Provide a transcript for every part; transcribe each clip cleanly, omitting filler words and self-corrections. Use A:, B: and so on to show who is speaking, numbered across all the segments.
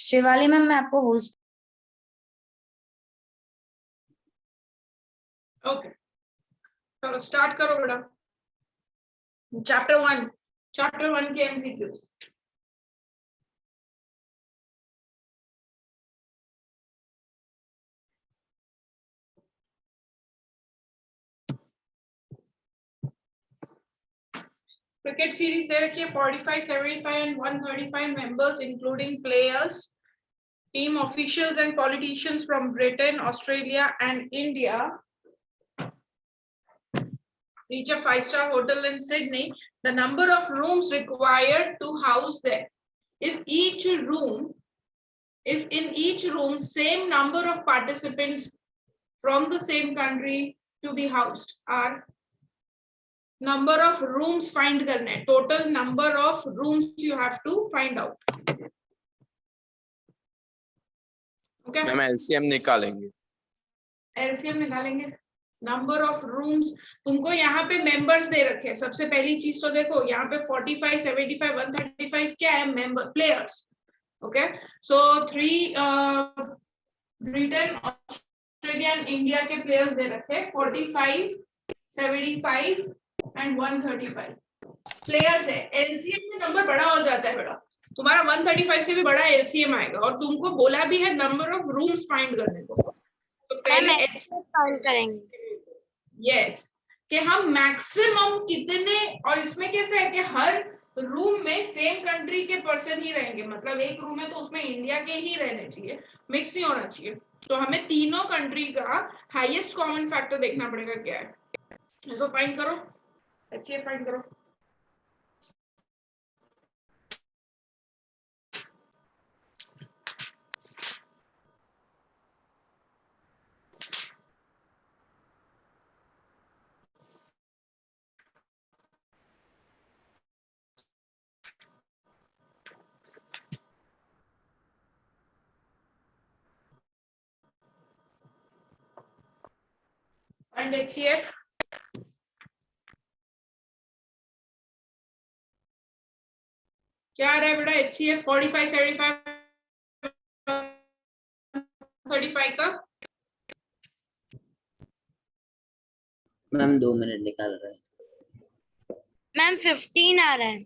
A: Shivali ma'am, मैं आपको host.
B: Okay, चलो स्टार्ट करो बेटा। चैप्टर 1 के एमसीक्यूज। क्रिकेट सीरीज दे रखी है 45, 75 and 135 members including players, team officials and politicians from Britain, Australia and India reach a 5-star hotel in Sydney. The number of rooms required to house them, if in each room same number of participants from the same country to be housed, are number of rooms find करने, total number of rooms you have to find out. Okay,
C: ma'am LCM निकालेंगे।
B: LCM निकालेंगे। Number of rooms, तुमको यहाँ पे members दे रखे हैं। सबसे पहली चीज तो देखो यहाँ पे 45, 75, 135 क्या है? Member, players. Okay, so 3 Britain, Australia and India के प्लेयर्स दे रखे हैं। 45, 75 एंड 135 प्लेयर्स है। एलसीएम में नंबर बड़ा हो जाता है बेटा, तुम्हारा 135 से भी बड़ा एलसीएम आएगा। और तुमको बोला भी है नंबर ऑफ रूम्स फाइंड करने को, तो पहले
A: फाइंड करेंगे।
B: यस, कि हम मैक्सिमम कितने, और इसमें कैसा है कि हर रूम में सेम कंट्री के पर्सन ही रहेंगे। मतलब एक रूम है तो उसमें इंडिया के ही रहने चाहिए, मिक्स नहीं होना चाहिए। तो हमें तीनों कंट्री का हाईएस्ट कॉमन फैक्टर देखना पड़ेगा क्या है। इसको फाइंड करो, अच्छे फाइंड करो। And HCF क्या आ रहा है बेटा? HCF 45, 75, 35 का।
D: मैम 2 मिनट निकाल रहे हैं।
A: मैम 15 आ रहा है।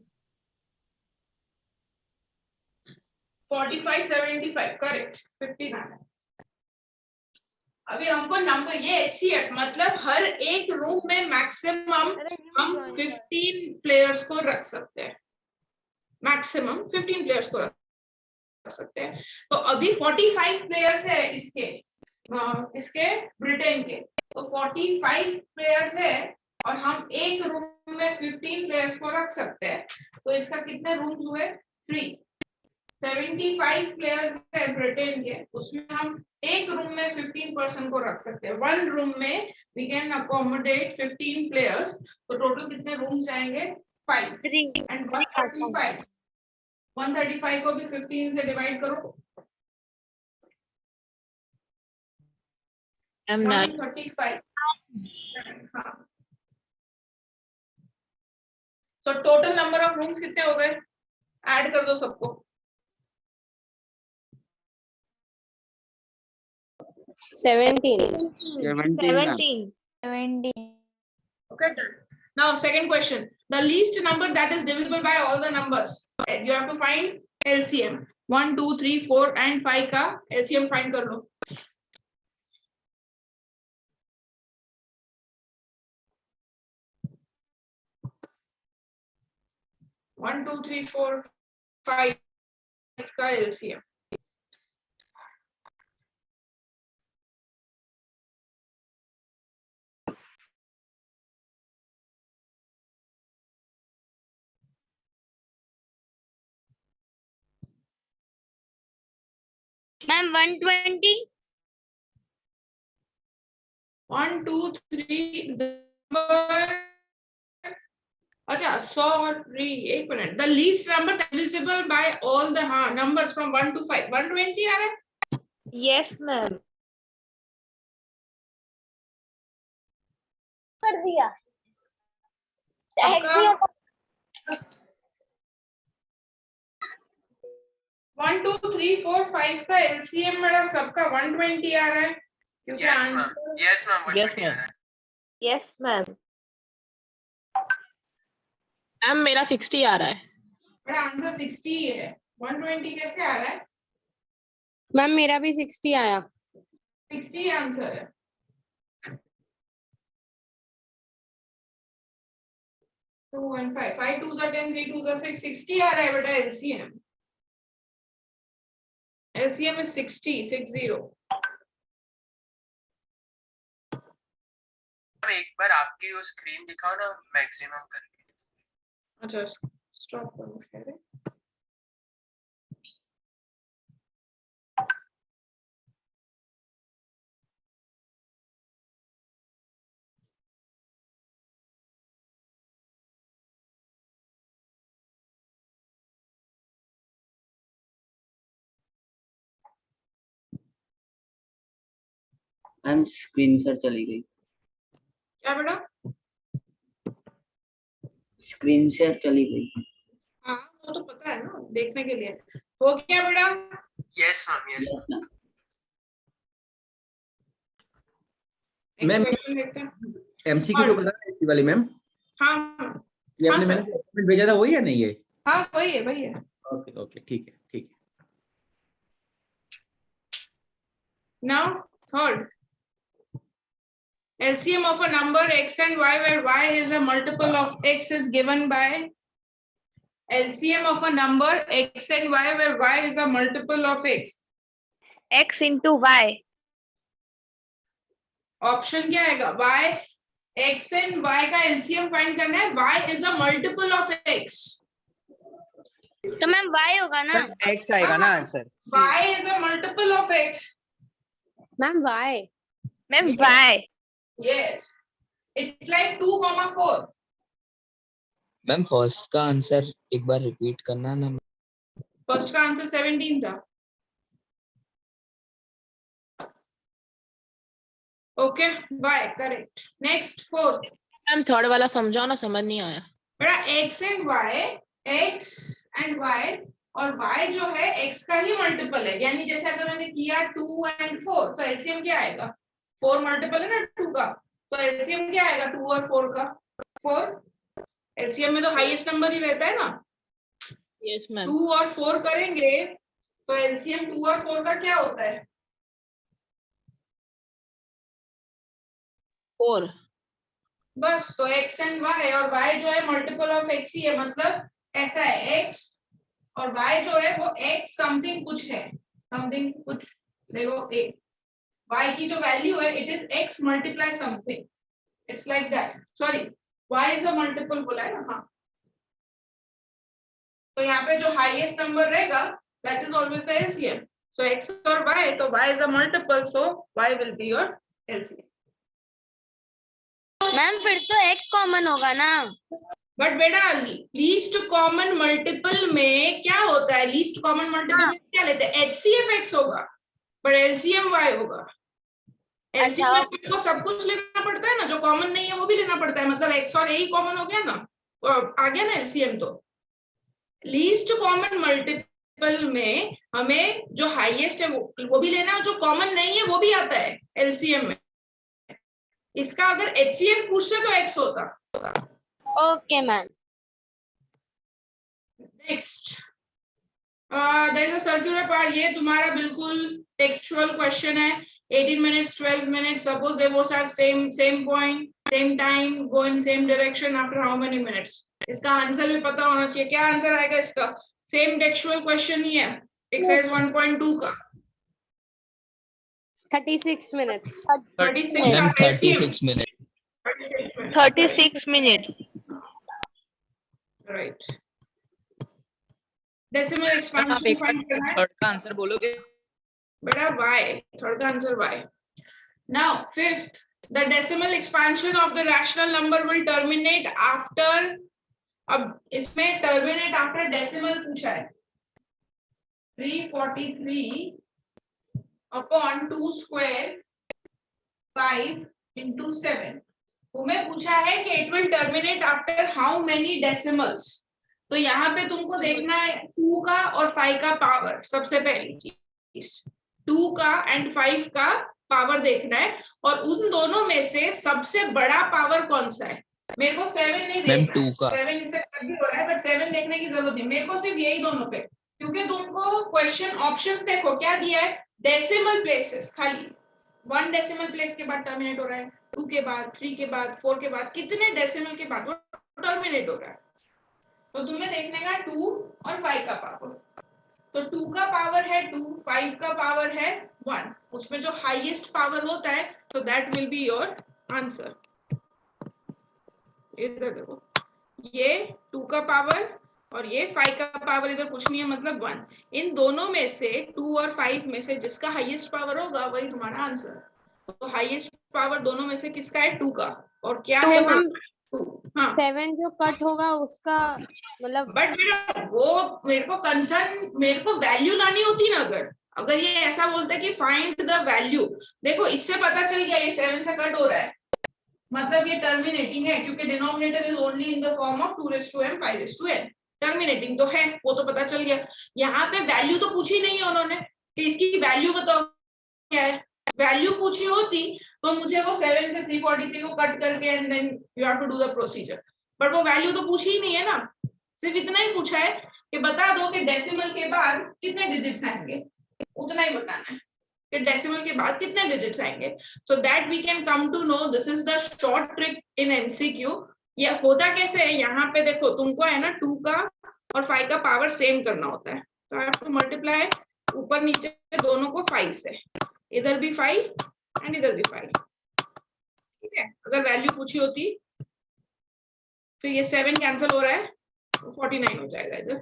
B: 45, 75 करेक्ट, 15 आ रहा है। अभी हमको नंबर, ये HCF मतलब हर एक रूम में मैक्सिमम हम 15 प्लेयर्स को रख सकते हैं। मैक्सिमम 15 प्लेयर्स को रख सकते हैं। तो अभी 45 प्लेयर्स है इसके ब्रिटेन के, तो 45 प्लेयर्स है और हम एक रूम में 15 प्लेयर्स को रख सकते हैं। तो इसका कितने रूम्स हुए? 3। 75 प्लेयर्स है ब्रिटेन के, उसमें हम एक रूम में 15 पर्सन को रख सकते हैं। वन रूम में वी कैन अकोमोडेट 15 प्लेयर्स। तो टोटल कितने रूम्स आएंगे? 5। एंड 135 को भी 15 से डिवाइड करो। 135। हाँ, तो टोटल नंबर ऑफ रूम्स कितने हो गए? ऐड कर दो सबको।
A: 17।
B: Okay, done. Now second question, the least number that is divisible by all the numbers, you have to find LCM। 1, 2, 3, 4 and 5 का LCM find कर लो। वन, 2, 3, 4, 5 का LCM।
A: मैम 120।
B: 1, 2, 3 अच्छा, सॉरी, एक minute. The least number divisible by all the numbers from 1 to 5, 120 आ रहा है।
A: Yes ma'am, कर दिया।
B: सबका 1 2 3 4 5 का एलसीएम मेरा सबका 120 आ रहा है क्योंकि answer
C: Yes, ma'am.
D: Yes, ma'am.
A: Yes, ma'am.
E: Ma'am मेरा 60 आ रहा है।
B: मेरा आंसर 60 ही है। 120 कैसे आ रहा है?
F: मैम मेरा भी 60 आया।
B: 60 आंसर है। टू 1 5 5 2 10 3 2 6 60 आ रहा है बेटा एलसीएम। LCM is 60 60।
C: एक बार आपकी वो स्क्रीन दिखाओ ना मैक्सिमम करके।
B: अच्छा स्टॉप करो शेयर।
D: मैम स्क्रीन शेयर चली गई।
B: क्या बेटा?
D: स्क्रीन शेयर चली गई।
B: हाँ वो तो पता है ना देखने के लिए। हो गया बेटा?
C: Yes, ma'am. Yes,
D: Yes,
C: ma'am.
D: ma'am.
B: Next
G: ma'am
B: question देखते हैं।
G: एमसीक्यू जो बता रही थी वाली मैम,
B: हाँ
G: ये
B: हाँ
G: आपने
B: सर।
G: मैंने document भेजा था वही है नहीं ये?
B: हाँ वही है वही है।
G: ओके ओके ठीक है ठीक है।
B: Now third, LCM of a number x and y where y is a multiple of x is given by LCM of a number x and y where y is a multiple of x.
A: X into Y.
B: Option क्या आएगा? y x and y का LCM find करना है। y is a multiple of x.
A: तो ma'am Y होगा ना?
H: X आएगा ना answer.
B: y is a multiple of x.
F: Ma'am Y.
A: Ma'am
B: Yes.
A: Y.
B: Yes. It's like 2,4.
H: Ma'am first का answer एक बार रिपीट करना ना।
B: फर्स्ट का आंसर 17 था। Okay by correct. Next fourth
E: ma'am third वाला समझाओ ना, समझ नहीं आया।
B: बेटा x and y और y जो है x का ही मल्टीपल है। यानी जैसे अगर मैंने किया 2 and 4 तो एलसीएम क्या आएगा? 4 मल्टीपल है ना 2 का, तो एलसीएम क्या आएगा 2 और 4 का? 4। एलसीएम में तो हाईएस्ट नंबर ही रहता है ना।
E: Yes ma'am.
B: 2 और 4 करेंगे तो एलसीएम 2 और 4 का क्या होता है?
E: 4।
B: बस तो x एंड y और y जो है मल्टीपल ऑफ x ही है। मतलब ऐसा है x और y जो है वो x समथिंग कुछ है, समथिंग कुछ देखो a y की जो वैल्यू है it is x multiply something. It's like that. Sorry y is a multiple बोला है ना। हाँ तो यहाँ पे जो हाईएस्ट नंबर रहेगा that is always the LCM. So x और y तो y is a multiple so y will be your LCM.
A: Ma'am फिर तो X कॉमन होगा ना?
B: बट बेटा लीस्ट कॉमन मल्टीपल में क्या होता है? लीस्ट कॉमन मल्टीपल में क्या लेते हैं? HCF x होगा बट LCM y होगा। LCM में आपको सब कुछ लेना पड़ता है ना, जो कॉमन नहीं है वो भी लेना पड़ता है। मतलब x और a ही कॉमन हो गया ना, आ गया ना LCM। तो लीस्ट कॉमन मल्टीपल में हमें जो हाईएस्ट है वो भी लेना है, जो कॉमन नहीं है वो भी आता है LCM में। इसका अगर HCF पूछते तो x होता।
A: Okay ma'am.
B: Next there is a circular part. ये तुम्हारा बिल्कुल टेक्सचुअल क्वेश्चन है। 18 minutes 12 minutes suppose they both are same point same time go in same direction after how many minutes? इसका आंसर भी पता होना चाहिए। क्या आंसर आएगा इसका? सेम टेक्सचुअल क्वेश्चन ही है एक्सरसाइज 1.2 का।
F: 36 minutes।
B: 36
H: मैम
B: का
H: 36 minute.
A: 36 minutes.
B: Right. Decimal expansion find करना है।
H: थर्ड का आंसर बोलोगे?
B: बेटा y, थर्ड का answer y। Now fifth, the decimal expansion of the rational number will terminate after। अब इसमें terminate after decimal पूछा है। 343 upon 2 square 5 into 7। तुम्हें पूछा है कि it will terminate after how many decimals? तो यहाँ पे तुमको देखना है 2 का और 5 का पावर, सबसे पहली चीज 2 का एंड 5 का पावर देखना है, और उन दोनों में से सबसे बड़ा पावर कौन सा है। मेरे को 7 नहीं
H: मैम
B: देखना
H: 2 का
B: 7 इससे कट भी हो रहा है, बट 7 देखने की जरूरत नहीं, मेरे को सिर्फ यही दोनों पे, क्योंकि तुमको क्वेश्चन ऑप्शंस देखो क्या दिया है, डेसिमल प्लेसेस खाली, 1 डेसिमल प्लेस के बाद टर्मिनेट हो रहा है, 2 के बाद, 3 के बाद, 4 के बाद, कितने डेसिमल के बाद वो टर्मिनेट हो रहा है। तो तुम्हें देखने का 2 और 5 का पावर, तो 2 का पावर है 2, 5 का पावर है 1, उसमें जो हाईएस्ट पावर होता है, तो that will be your answer. इधर देखो, ये 2 का पावर और ये 5 का पावर इधर कुछ नहीं है, मतलब 1। इन दोनों में से 2 और 5 में से जिसका हाईएस्ट पावर होगा वही तुम्हारा आंसर। तो हाईएस्ट पावर दोनों में से किसका है, 2 का, और क्या है वो 2। हाँ
F: 7 जो कट होगा उसका मतलब
B: बट बेटा वो मेरे को कंसर्न, मेरे को वैल्यू लानी होती ना, अगर ये ऐसा बोलते कि फाइंड द वैल्यू, देखो इससे पता चल गया ये 7 से कट हो रहा है, मतलब ये टर्मिनेटिंग है, क्योंकि denominator is only in the form of 2m 5n, terminating तो है, वो तो पता चल गया। यहाँ पे वैल्यू तो पूछी नहीं है उन्होंने कि इसकी वैल्यू बताओ क्या है, वैल्यू पूछी होती तो मुझे वो 7 से 343 को कट करके and then you have to do the procedure, but वो वैल्यू तो पूछी ही नहीं है ना, सिर्फ इतना ही पूछा है कि बता दो कि डेसिमल के बाद कितने डिजिट्स आएंगे, उतना ही बताना है कि डेसिमल के बाद कितने डिजिट्स आएंगे, so that we can come to know, this is the short trick in MCQ. ये होता कैसे है, यहाँ पे देखो तुमको है ना 2 का और 5 का पावर सेम करना होता है, तो आई हैव टू मल्टीप्लाई ऊपर नीचे दोनों को 5 से, इधर भी 5 एंड इधर भी 5, ठीक है। अगर वैल्यू पूछी होती, फिर ये 7 कैंसिल हो रहा है, 49 हो जाएगा इधर।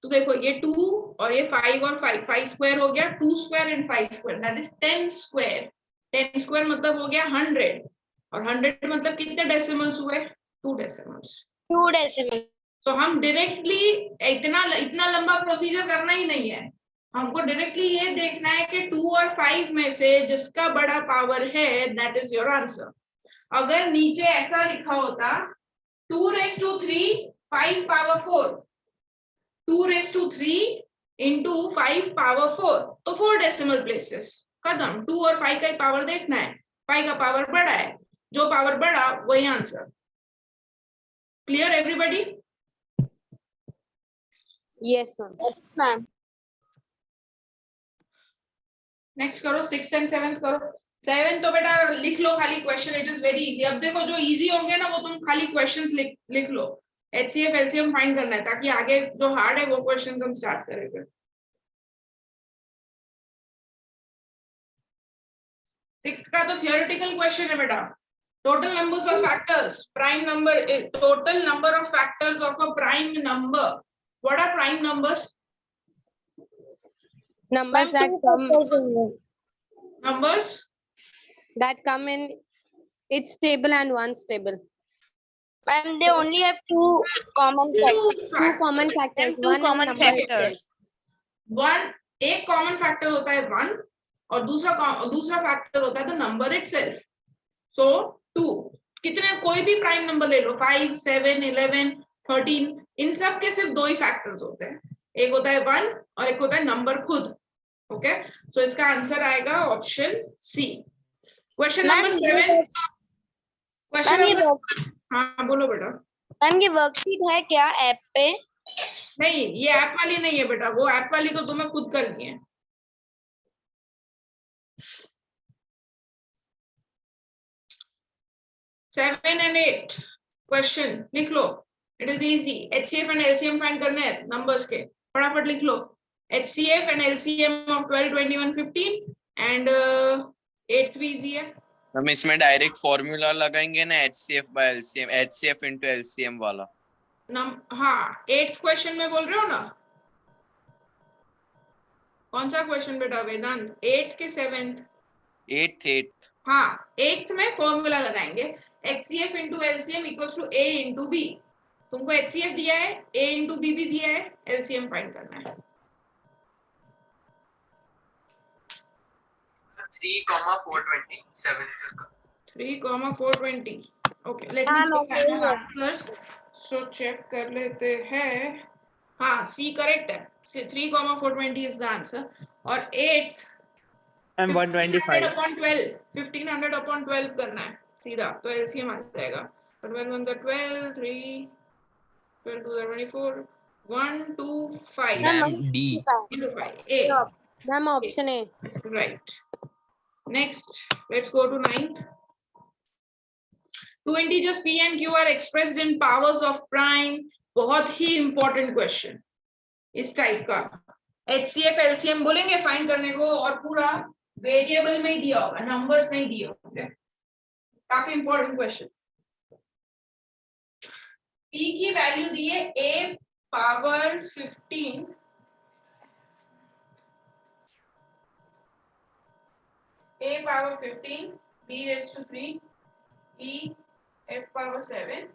B: तो देखो ये 2 और ये 5 और 5 स्क्वायर हो गया, 2 square and 5 square, that is 10 square. 10 square मतलब हो गया 100, और 100 मतलब कितने डेसिमल्स हुए, 2 डेसिमल्स।
A: 2 decimal.
B: तो हम डायरेक्टली इतना लंबा प्रोसीजर करना ही नहीं है, हमको डायरेक्टली ये देखना है कि 2 और 5 में से जिसका बड़ा पावर है दैट इज योर आंसर। अगर नीचे ऐसा लिखा होता 2⁻3 5 पावर 4, 2⁻3 into 5 पावर 4, तो 4 डेसिमल प्लेसेस खत्म। 2 और 5 का पावर देखना है, 5 का पावर बड़ा है, जो पावर बड़ा वही answer. Clear everybody?
F: Yes ma'am.
A: Yes, ma'am.
B: Next करो, 6th एंड 7th करो। 7 तो बेटा लिख लो खाली question, it is very easy. अब देखो जो इजी होंगे ना वो तुम खाली क्वेश्चंस लिख लो, HCF LCM फाइंड करना है, ताकि आगे जो हार्ड है वो क्वेश्चंस हम स्टार्ट करेंगे। 6th का तो थियोरेटिकल क्वेश्चन है बेटा। Total numbers of factors, prime number, total number of factors of a prime number. What are prime numbers?
F: Numbers
A: Ma'am, 2 factors only.
B: Numbers
F: that come in its table and one's table.
A: Ma'am, they only have 2 common factors.
F: Two common factors.
A: And 2
F: One
A: common
F: and number
A: factors.
F: itself.
B: एक common factor होता है 1, और दूसरा factor होता है the number itself. सो 2, कितने कोई भी प्राइम नंबर ले लो, 5 7 11 13, इन सब के सिर्फ 2 ही फैक्टर्स होते हैं, एक होता है 1 और एक होता है नंबर खुद। ओके, सो इसका आंसर आएगा option C. Question number 7, question
A: Ma'am,
B: number, हाँ बोलो बेटा।
A: मैम ये वर्कशीट है क्या ऐप पे?
B: नहीं, ये ऐप वाली नहीं है बेटा, वो ऐप वाली तो तुम्हें खुद करनी है। सेवन एंड 8 क्वेश्चन लिख लो, it is easy. HCF and LCM find करने हैं नंबर्स के, फटाफट लिख लो। HCF and LCM of 12 21 15 and 8th भी इजी है।
I: हम इसमें डायरेक्ट फॉर्मूला लगाएंगे ना, HCF by LCM, HCF into LCM वाला।
B: हाँ 8th क्वेश्चन में बोल रहे हो ना, कौन सा क्वेश्चन बेटा वेदांत? 8th के 7th?
I: 8th।
B: हाँ 8th में फॉर्मूला लगाएंगे, HCF into LCM equals to A into B। तुमको HCF दिया है, A into B भी दिया है, LCM फाइंड करना है।
C: 3,420 7 का
B: 3,420। Okay, let me check my answers. So check कर लेते हैं. हाँ, C करेक्ट है. 3,420 is the answer. और 8th
J: मैम 125
B: upon 12, 1500 upon 12 करना है सीधा, तो LCM आ जाएगा. 12 1 12, 3 12 2 24, 125
H: ma'am D.
B: into 5. A.
F: Ma'am, option A.
B: Right. Next, let's go to 9th. Two integers P and Q are expressed in powers of prime. बहुत ही important question इस type का. HCF LCM बोलेंगे find करने को, और पूरा variable में ही दिया होगा, नंबर्स नहीं दिए होंगे. काफी इंपॉर्टेंट क्वेश्चन. P की वैल्यू दी है A पावर 15 A power 15, B raised to 3, E F power 7,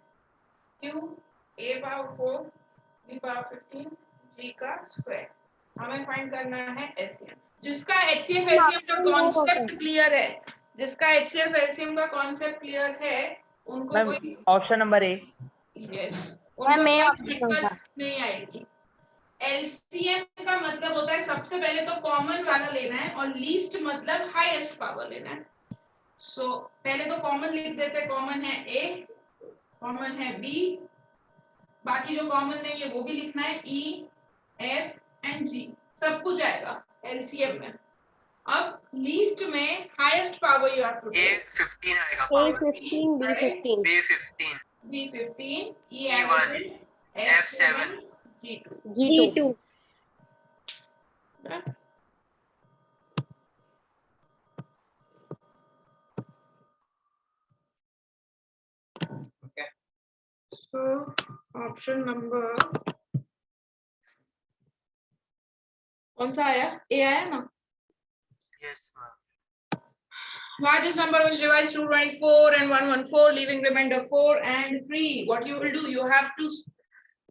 B: Q A power 4, B power 15, G का स्क्वायर. हमें फाइंड करना है LCM. जिसका HCF LCM का कॉन्सेप्ट क्लियर है, जिसका HCF LCM का कॉन्सेप्ट क्लियर है, उनको
J: मैम
B: कोई
J: ऑप्शन नंबर ए.
B: यस,
A: मैं
B: उनको
A: option
B: कोई दिक्कत नहीं आएगी. LCM का मतलब होता है सबसे पहले तो कॉमन वाला लेना है, और लीस्ट मतलब हाईएस्ट पावर लेना है. सो पहले तो कॉमन लिख देते हैं. कॉमन है A, कॉमन है B, बाकी जो कॉमन नहीं है वो भी लिखना है. E, F एंड G सब कुछ आएगा LCM में. अब लीस्ट में highest power you have to
C: A 15 आएगा
F: A
C: पावर.
F: 15, B 15.
C: B 15,
B: B 15,
C: E1, F 7,
B: G2.
F: G2.
B: Okay. So option number कौन सा आया? A आया ना?
C: yes ma'am.
B: Largest number was revised to 24 and 114, leaving remainder 4 and 3. What you will do, you have to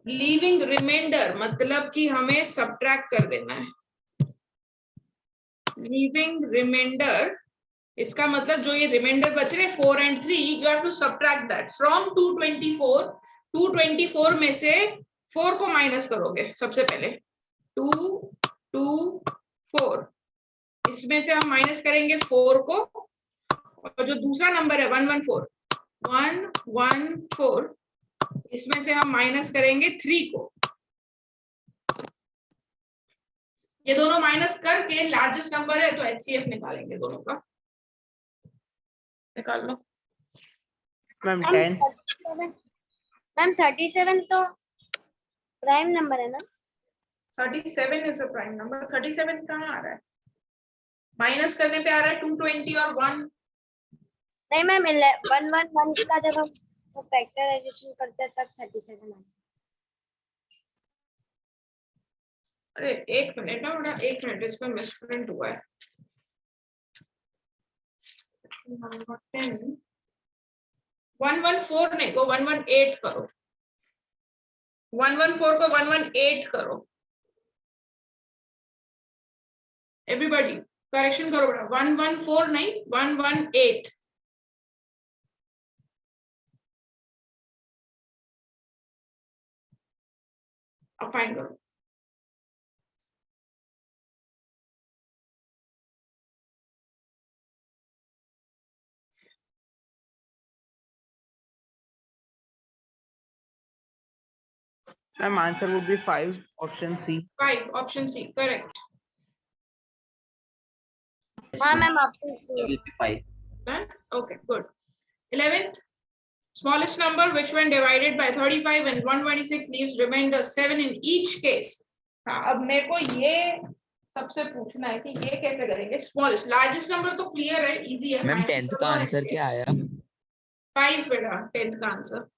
B: leaving remainder मतलब कि हमें subtract कर देना है. Leaving remainder इसका मतलब जो ये remainder बच रहे 4 and 3, you have to subtract that from 224. 224 में से 4 को माइनस करोगे सबसे पहले. 2 2 4 इसमें से हम माइनस करेंगे 4 को, और जो दूसरा नंबर है 114 इसमें से हम माइनस करेंगे 3 को. ये दोनों माइनस करके लार्जेस्ट नंबर है तो HCF निकालेंगे दोनों का. निकाल लो.
J: मैम 10.
A: मैम 37 तो प्राइम नंबर है ना?
B: 37 इज अ प्राइम नंबर. 37 कहाँ आ रहा है? माइनस करने पे आ रहा है 220 और 1.
A: नहीं मैम, 111 का जब हम फैक्टराइजेशन करते हैं तब 37 आता है.
B: अरे एक मिनट ना, बड़ा एक मिनट, इसमें मिसप्रिंट हुआ है. नंबर 10 114 नहीं को 118 करो. 114 को 118 करो. एवरीबॉडी करेक्शन करो बेटा. 114 नहीं 118. अब फाइंड करो.
J: Ma'am answer would be 5, option C.
B: 5 option C correct.
A: हाँ ma'am, option C.
D: Will be 5.
B: Okay, good. 11th, smallest number which when divided by 35 and 126 leaves remainder 7 in each case. हाँ, अब मेरे को ये सबसे पूछना है कि ये कैसे करेंगे. स्मॉलेस्ट, लार्जेस्ट नंबर तो क्लियर है, इजी है.
H: मैम 10th का आंसर क्या आया?
B: 5 बेटा 10th का आंसर.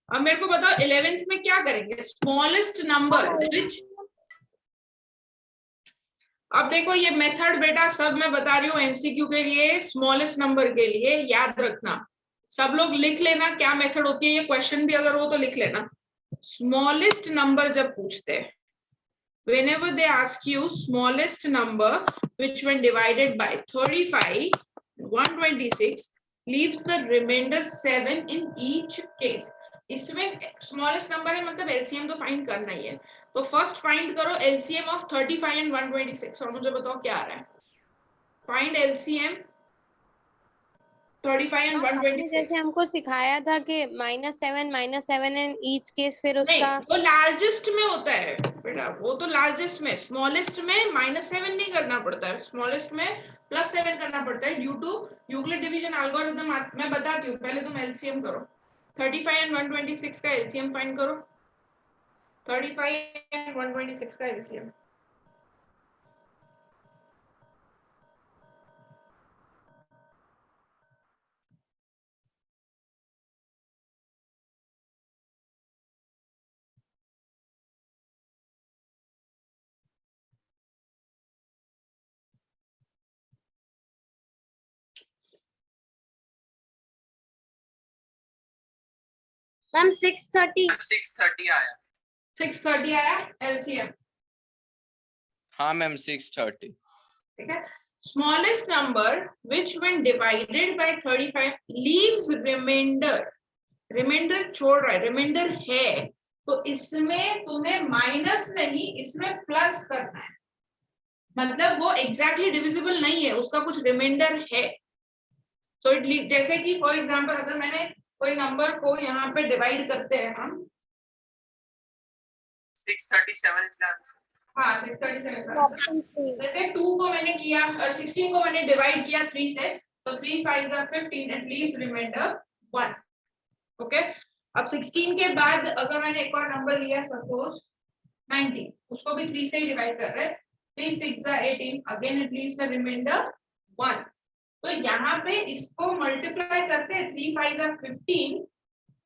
B: अब मेरे को बताओ 11th में क्या करेंगे. स्मॉलेस्ट नंबर which, अब देखो ये मेथड बेटा सब मैं बता रही हूँ एमसीक्यू के लिए, स्मॉलेस्ट नंबर के लिए याद रखना. सब लोग लिख लेना क्या मेथड होती है. ये क्वेश्चन भी अगर हो तो लिख लेना. स्मॉलेस्ट नंबर जब पूछते हैं, whenever they ask you smallest number which when divided by 35 126 leaves the remainder 7 in each case. इसमें स्मॉलेस्ट नंबर है मतलब एलसीएम तो फाइंड करना ही है. तो फर्स्ट फाइंड करो एलसीएम ऑफ 35 एंड 126 और मुझे बताओ क्या आ रहा है. Find LCM 35 and 126.
F: जैसे हमको सिखाया था कि -7 एंड ईच केस फिर उसका
B: नहीं, वो लार्जेस्ट में होता है बेटा, वो तो लार्जेस्ट में. स्मॉलेस्ट में -7 नहीं करना पड़ता है, स्मॉलेस्ट में +7 करना पड़ता है due to Euclid division algorithm. मैं बताती हूँ, पहले तुम एलसीएम करो. 35 एंड 126 का एलसीएम फाइंड करो. 35 एंड 126 का एलसीएम.
A: मैम 630.
C: 630 आया.
B: 630 आया एलसीएम.
I: हाँ मैम 630.
B: ठीक है. Smallest number which when divided by 35 leaves remainder. Remainder छोड़ रहा है, रिमाइंडर है तो इसमें तुम्हें माइनस नहीं, इसमें प्लस करना है. मतलब वो एग्जैक्टली डिविजिबल नहीं है, उसका कुछ रिमाइंडर है. सो इट जैसे कि फॉर एग्जांपल अगर मैंने कोई नंबर को यहाँ पे डिवाइड करते हैं हम
C: 637 is the answer.
B: हाँ 637.
A: Option C.
B: जैसे 2 को मैंने किया 16 को मैंने डिवाइड किया 3 से तो 3 5 15 एट लीस्ट रिमाइंडर 1. ओके. अब 16 के बाद अगर मैंने एक और नंबर लिया सपोज 19, उसको भी 3 से ही डिवाइड कर रहे हैं. 3 6 18 again it leaves the remainder 1. तो यहाँ पे इसको मल्टीप्लाई करते हैं 3 5 15.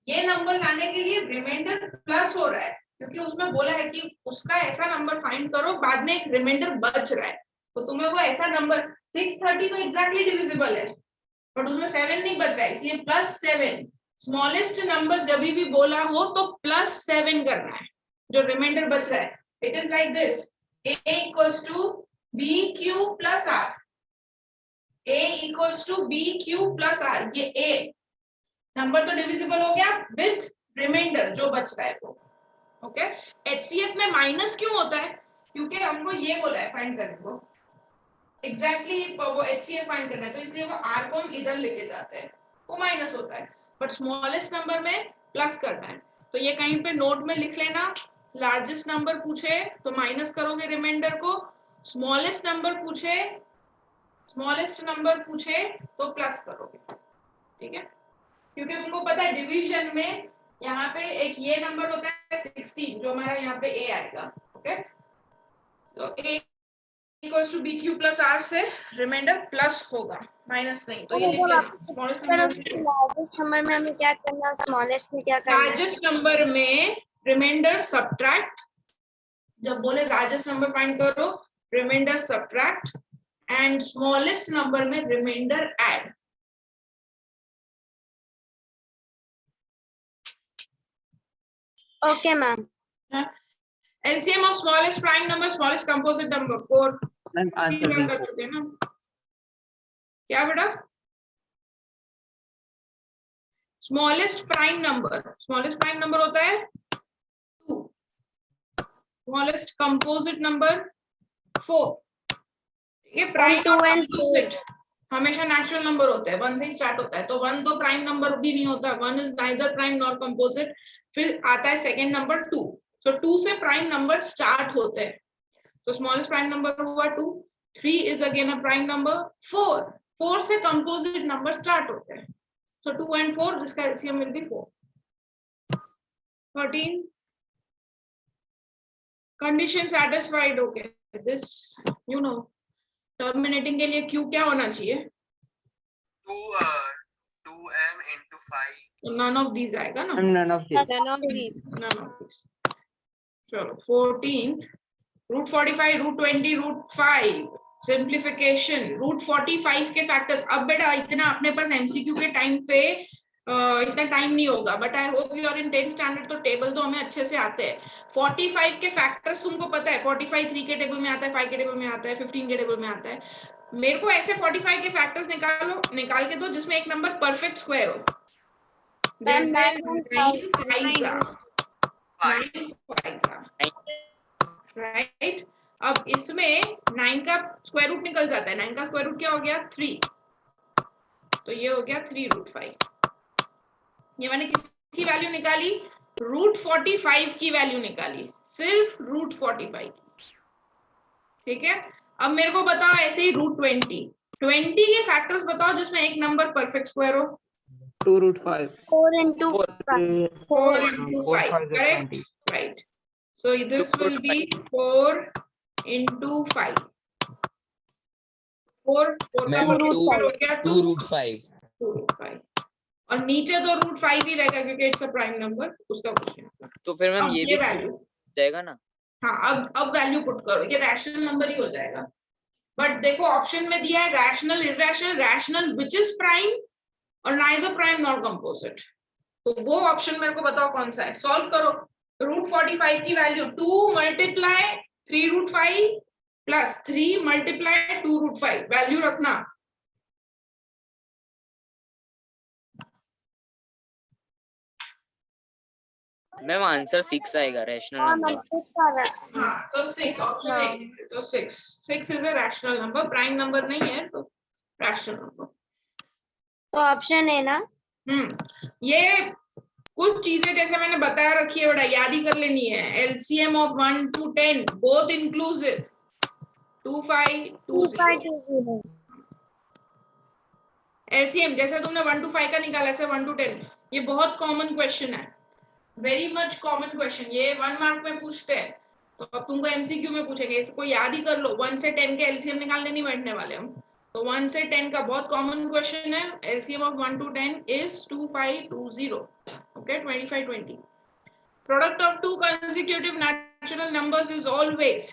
B: ये नंबर लाने के लिए रिमाइंडर प्लस हो रहा है क्योंकि उसमें बोला है कि उसका ऐसा नंबर फाइंड करो बाद में एक रिमाइंडर बच रहा है. तो तुम्हें वो ऐसा नंबर 630 तो एग्जैक्टली डिविजिबल है बट उसमें 7 नहीं बच रहा है इसलिए +7. स्मॉलेस्ट नंबर जब भी बोला हो तो +7 करना है जो रिमाइंडर बच रहा है. It is like this. a equals to bq plus r. a equals to bq plus r. ये a नंबर तो डिविजिबल हो गया विथ रिमाइंडर जो बच रहा है वो. ओके. एचसीएफ में माइनस क्यों होता है? क्योंकि हमको ये बोला है फाइंड करने को एग्जैक्टली वो एचसीएफ फाइंड करना है तो इसलिए वो आर को हम इधर लेके जाते हैं, वो माइनस होता है. बट स्मॉलेस्ट नंबर में प्लस करना है. तो ये कहीं पे नोट में लिख लेना. लार्जेस्ट नंबर पूछे तो माइनस करोगे रिमाइंडर को. स्मॉलेस्ट नंबर पूछे तो प्लस करोगे. ठीक है. क्योंकि तुमको पता है डिवीजन में यहाँ पे एक ये नंबर होता है 16 जो हमारा यहाँ पे a आएगा. ओके. तो a equals to bq plus r से रिमाइंडर प्लस होगा माइनस नहीं. तो ये लिख लेना.
A: लार्जेस्ट नंबर में हमें क्या करना है, स्मॉलेस्ट में क्या करना है?
B: लार्जेस्ट नंबर में रिमाइंडर सब्ट्रैक्ट. जब बोले लार्जेस्ट नंबर फाइंड करो remainder subtract and smallest number में remainder add.
A: Okay ma'am.
B: LCM of smallest prime number, smallest composite number 4.
J: Ma'am answer
B: कर चुके हैं ना. क्या बेटा? स्मॉलेस्ट प्राइम नंबर होता है 2. Smallest composite number 4. ये प्राइम
A: 2 and
B: कंपोजिट हमेशा नेचुरल नंबर होता है, 1 से ही स्टार्ट होता है. तो 1 तो प्राइम नंबर भी नहीं होता. 1 is neither prime nor composite. फिर आता है सेकंड नंबर 2. So 2 से प्राइम नंबर स्टार्ट होते हैं. So smallest prime number हुआ 2. 3 is again a prime number. 4 से composite number start होते हैं. So 2 and 4 जिसका LCM will be 4. 13. Condition satisfied. Okay. This you know. Terminating के लिए Q क्या होना चाहिए?
C: 2m into 5.
B: None of these आएगा ना?
J: none of this.
F: none of these.
B: None of these. चलो 14 √45 √20 √5 सिंप्लीफिकेशन. √45 के फैक्टर्स. अब बेटा इतना अपने पास एमसीक्यू के टाइम पे इतना टाइम नहीं होगा, but I hope you are in 10th standard, तो टेबल तो हमें अच्छे से आते हैं। 45 के फैक्टर्स तुमको पता है, 45 3 के टेबल में आता है, 5 के टेबल में आता है, 15 के टेबल में आता है। मेरे को ऐसे 45 के फैक्टर्स निकाल के दो जिसमें एक नंबर परफेक्ट स्क्वायर हो।
A: मैम
B: जैसे
A: 9
B: राइट। अब इसमें 9 का स्क्वायर रूट निकल जाता है। 9 का स्क्वायर रूट क्या हो गया? 3। तो ये हो गया 3√5। ये मैंने किसकी वैल्यू निकाली? √45 की वैल्यू निकाली, सिर्फ √45 की। ठीक है, अब मेरे को बताओ ऐसे ही √20 के फैक्टर्स बताओ जिसमें एक नंबर परफेक्ट स्क्वायर हो।
J: 2√5.
A: 4 into 5.
B: 4 into 5, correct? Right. So this will be 4 into 5. 4 का
H: मैम,
B: 4 हो गया
H: 2√5.
B: 2√5, और नीचे तो √5 ही रहेगा क्योंकि इट्स अ प्राइम नंबर, उसका कुछ नहीं होगा।
C: तो फिर मैम ये भी
B: वैल्यू
C: जाएगा ना?
B: हाँ, अब वैल्यू पुट करो, ये रैशनल नंबर ही हो जाएगा। बट देखो ऑप्शन में दिया है rational, irrational, rational which is prime और नाइदर प्राइम नॉट कंपोजिट। तो वो ऑप्शन मेरे को बताओ कौन सा है। सॉल्व करो। √45 की value 2 multiply 3√5 plus 3 multiply 2√5, value रखना।
C: मैम आंसर 6 आएगा, रैशनल नंबर।
B: हाँ, तो 6 ऑप्शन है, तो 6 is a rational number, prime number नहीं है तो रैशनल नंबर।
A: तो ऑप्शन है ना।
B: ये कुछ चीजें जैसे मैंने बताया रखी है, बड़ा याद ही कर लेनी है। LCM of 1 to 10 both inclusive 2520। LCM जैसे तुमने 1 to 5 का निकाला, ऐसे 1 to 10, ये बहुत कॉमन क्वेश्चन है, वेरी मच कॉमन क्वेश्चन। ये 1 मार्क में पूछते हैं, तो अब तुमको एमसीक्यू में पूछेंगे, इसको याद ही कर लो। 1 से 10 के एलसीएम निकालने नहीं बैठने वाले हम। तो 1 से 10 का बहुत कॉमन क्वेश्चन है। LCM of 1 to 10 is 2520. Okay, 2520. Product of two consecutive natural numbers is always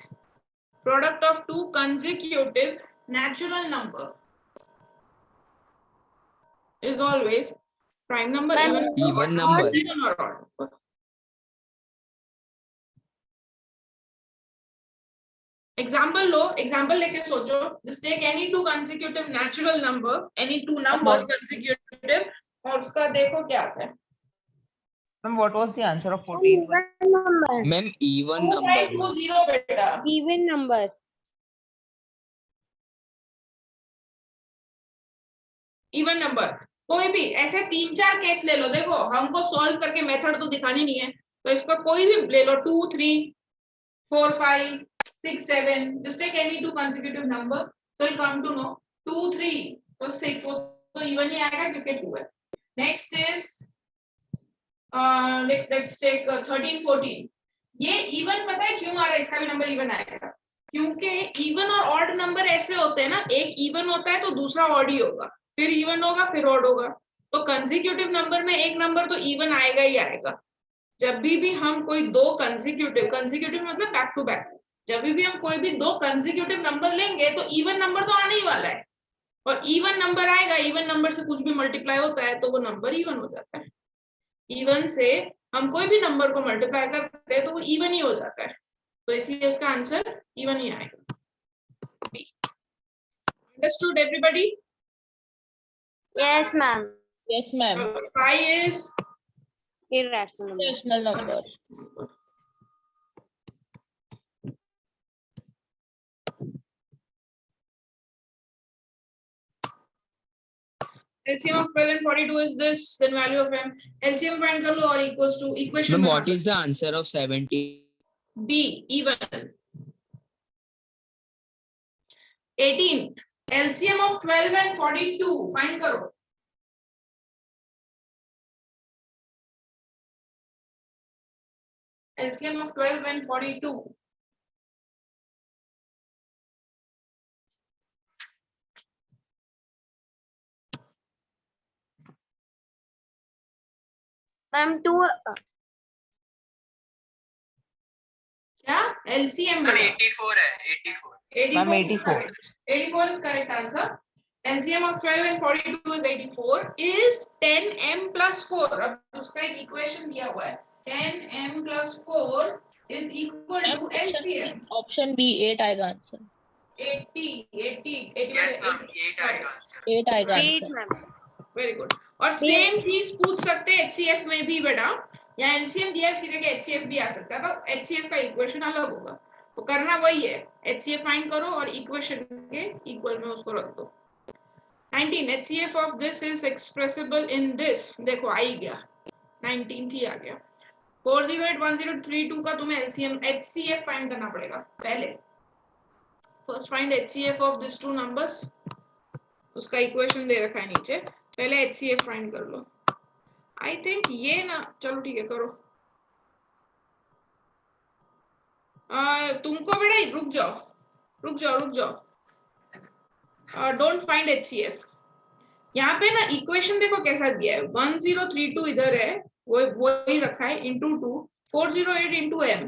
B: product of two consecutive natural number is always prime number,
H: Even number.
B: even or odd. Example low, example लेके सोचो। Just take any two consecutive natural number, any two numbers consecutive, और उसका देखो क्या आता है।
J: Ma'am, what was the answer of 14?
H: Ma'am even number.
B: 2520 बेटा,
F: Even number.
B: Even number. कोई भी ऐसे 3-4 केस ले लो, देखो हमको सॉल्व करके मेथड तो दिखानी नहीं है, तो इसका कोई भी ले लो, 2 3 4 5 6 7, just take any two consecutive number, so you'll come to know 2 3 तो 6, वो तो इवन ही आएगा क्योंकि 2 है। Next is let's take 13 14। ये इवन पता है क्यों आ रहा है? इसका भी नंबर इवन आएगा क्योंकि इवन और ऑड नंबर ऐसे होते हैं ना, एक इवन होता है तो दूसरा ऑड ही होगा, फिर इवन होगा, फिर ऑड होगा। तो कंसेक्यूटिव नंबर में एक नंबर तो इवन आएगा ही आएगा। जब भी हम कोई दो कंसेक्यूटिव मतलब बैक टू बैक, जब भी हम कोई भी दो कंसेक्यूटिव नंबर लेंगे तो इवन नंबर तो आने ही वाला है, और इवन नंबर आएगा, इवन नंबर से कुछ भी मल्टीप्लाई होता है तो वो नंबर इवन हो जाता है। इवन से हम कोई भी नंबर को मल्टीप्लाई करते हैं तो वो इवन ही हो जाता है, तो इसलिए इसका आंसर इवन ही आएगा। Understood everybody?
A: Yes, ma'am.
E: Yes, ma'am.
B: 5 is
F: Irrational number.
E: Rational number.
B: LCM of 12 and 42 is this, then value of m. LCM find kar lo, or equals to equation.
H: Ma'am, what is the answer of 70?
B: B, even. 18. LCM of 12 and 42 find karo. LCM of 12 and 42.
A: Ma'am, 2.
B: क्या? LCM
C: sir 84 है, 84.
B: 84
J: Ma'am,
B: is
J: 84.
B: correct. 84 is correct answer. LCM of 12 and 42 is 84 is 10m plus 4. अब उसका एक equation दिया हुआ है 10m plus 4 is equal to LCM.
E: Option B 8 आएगा answer
B: 80
C: yes ma'am 8 आएगा आंसर
E: 8 आएगा
A: Eight,
E: answer
A: ma'am.
B: Very good. और सेम चीज पूछ सकते हैं HCF में भी बेटा. या LCM दिया है उसकी जगह HCF भी आ सकता है. तो HCF का इक्वेशन अलग होगा. तो करना वही है HCF फाइंड करो और इक्वेशन के इक्वल में उसको रख दो. 19 HCF of this is expressible in this. देखो आ ही गया 19 ही आ गया. 4081032 का तुम्हें LCM HCF फाइंड करना पड़ेगा पहले. First find HCF of these two numbers. उसका इक्वेशन दे रखा है नीचे. पहले HCF फाइंड कर लो. आई थिंक ये ना चलो ठीक है करो. तुमको बेटा रुक जाओ. Don't find HCF. यहाँ पे ना इक्वेशन देखो कैसा दिया है. 1032 इधर है वो ही रखा है into 2 408 into m.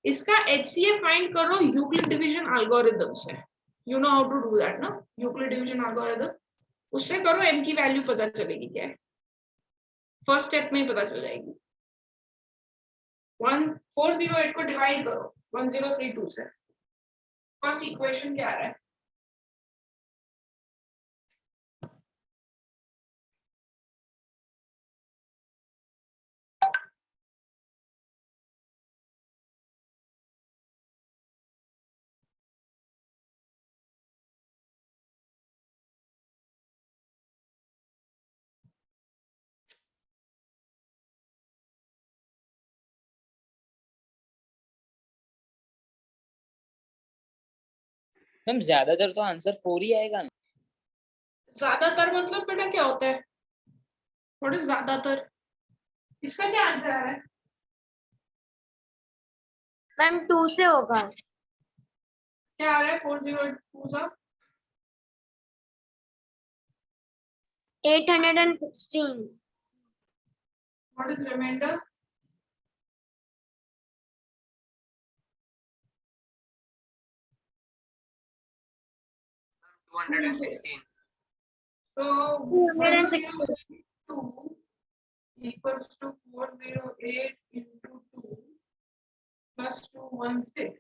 B: इसका HCF फाइंड करो यूक्लिड डिवीजन एल्गोरिथम से. You know how to do that ना. यूक्लिड डिवीजन एल्गोरिथम उससे करो m की वैल्यू पता चलेगी क्या है. फर्स्ट स्टेप में ही पता चल जाएगी. 408 को डिवाइड करो 1032 से. फर्स्ट इक्वेशन क्या आ रहा है.
H: मैम ज्यादातर तो आंसर 4 ही आएगा ना.
B: ज्यादातर मतलब बेटा क्या होता है. थोड़े ज्यादातर इसका क्या आंसर आ रहा है.
A: मैम 2 से होगा.
B: क्या आ रहा है 402 का
A: 816.
B: What is remainder.
C: Ma'am 216
B: So
A: 216.
B: 2 equals to 408 into 2 plus 216.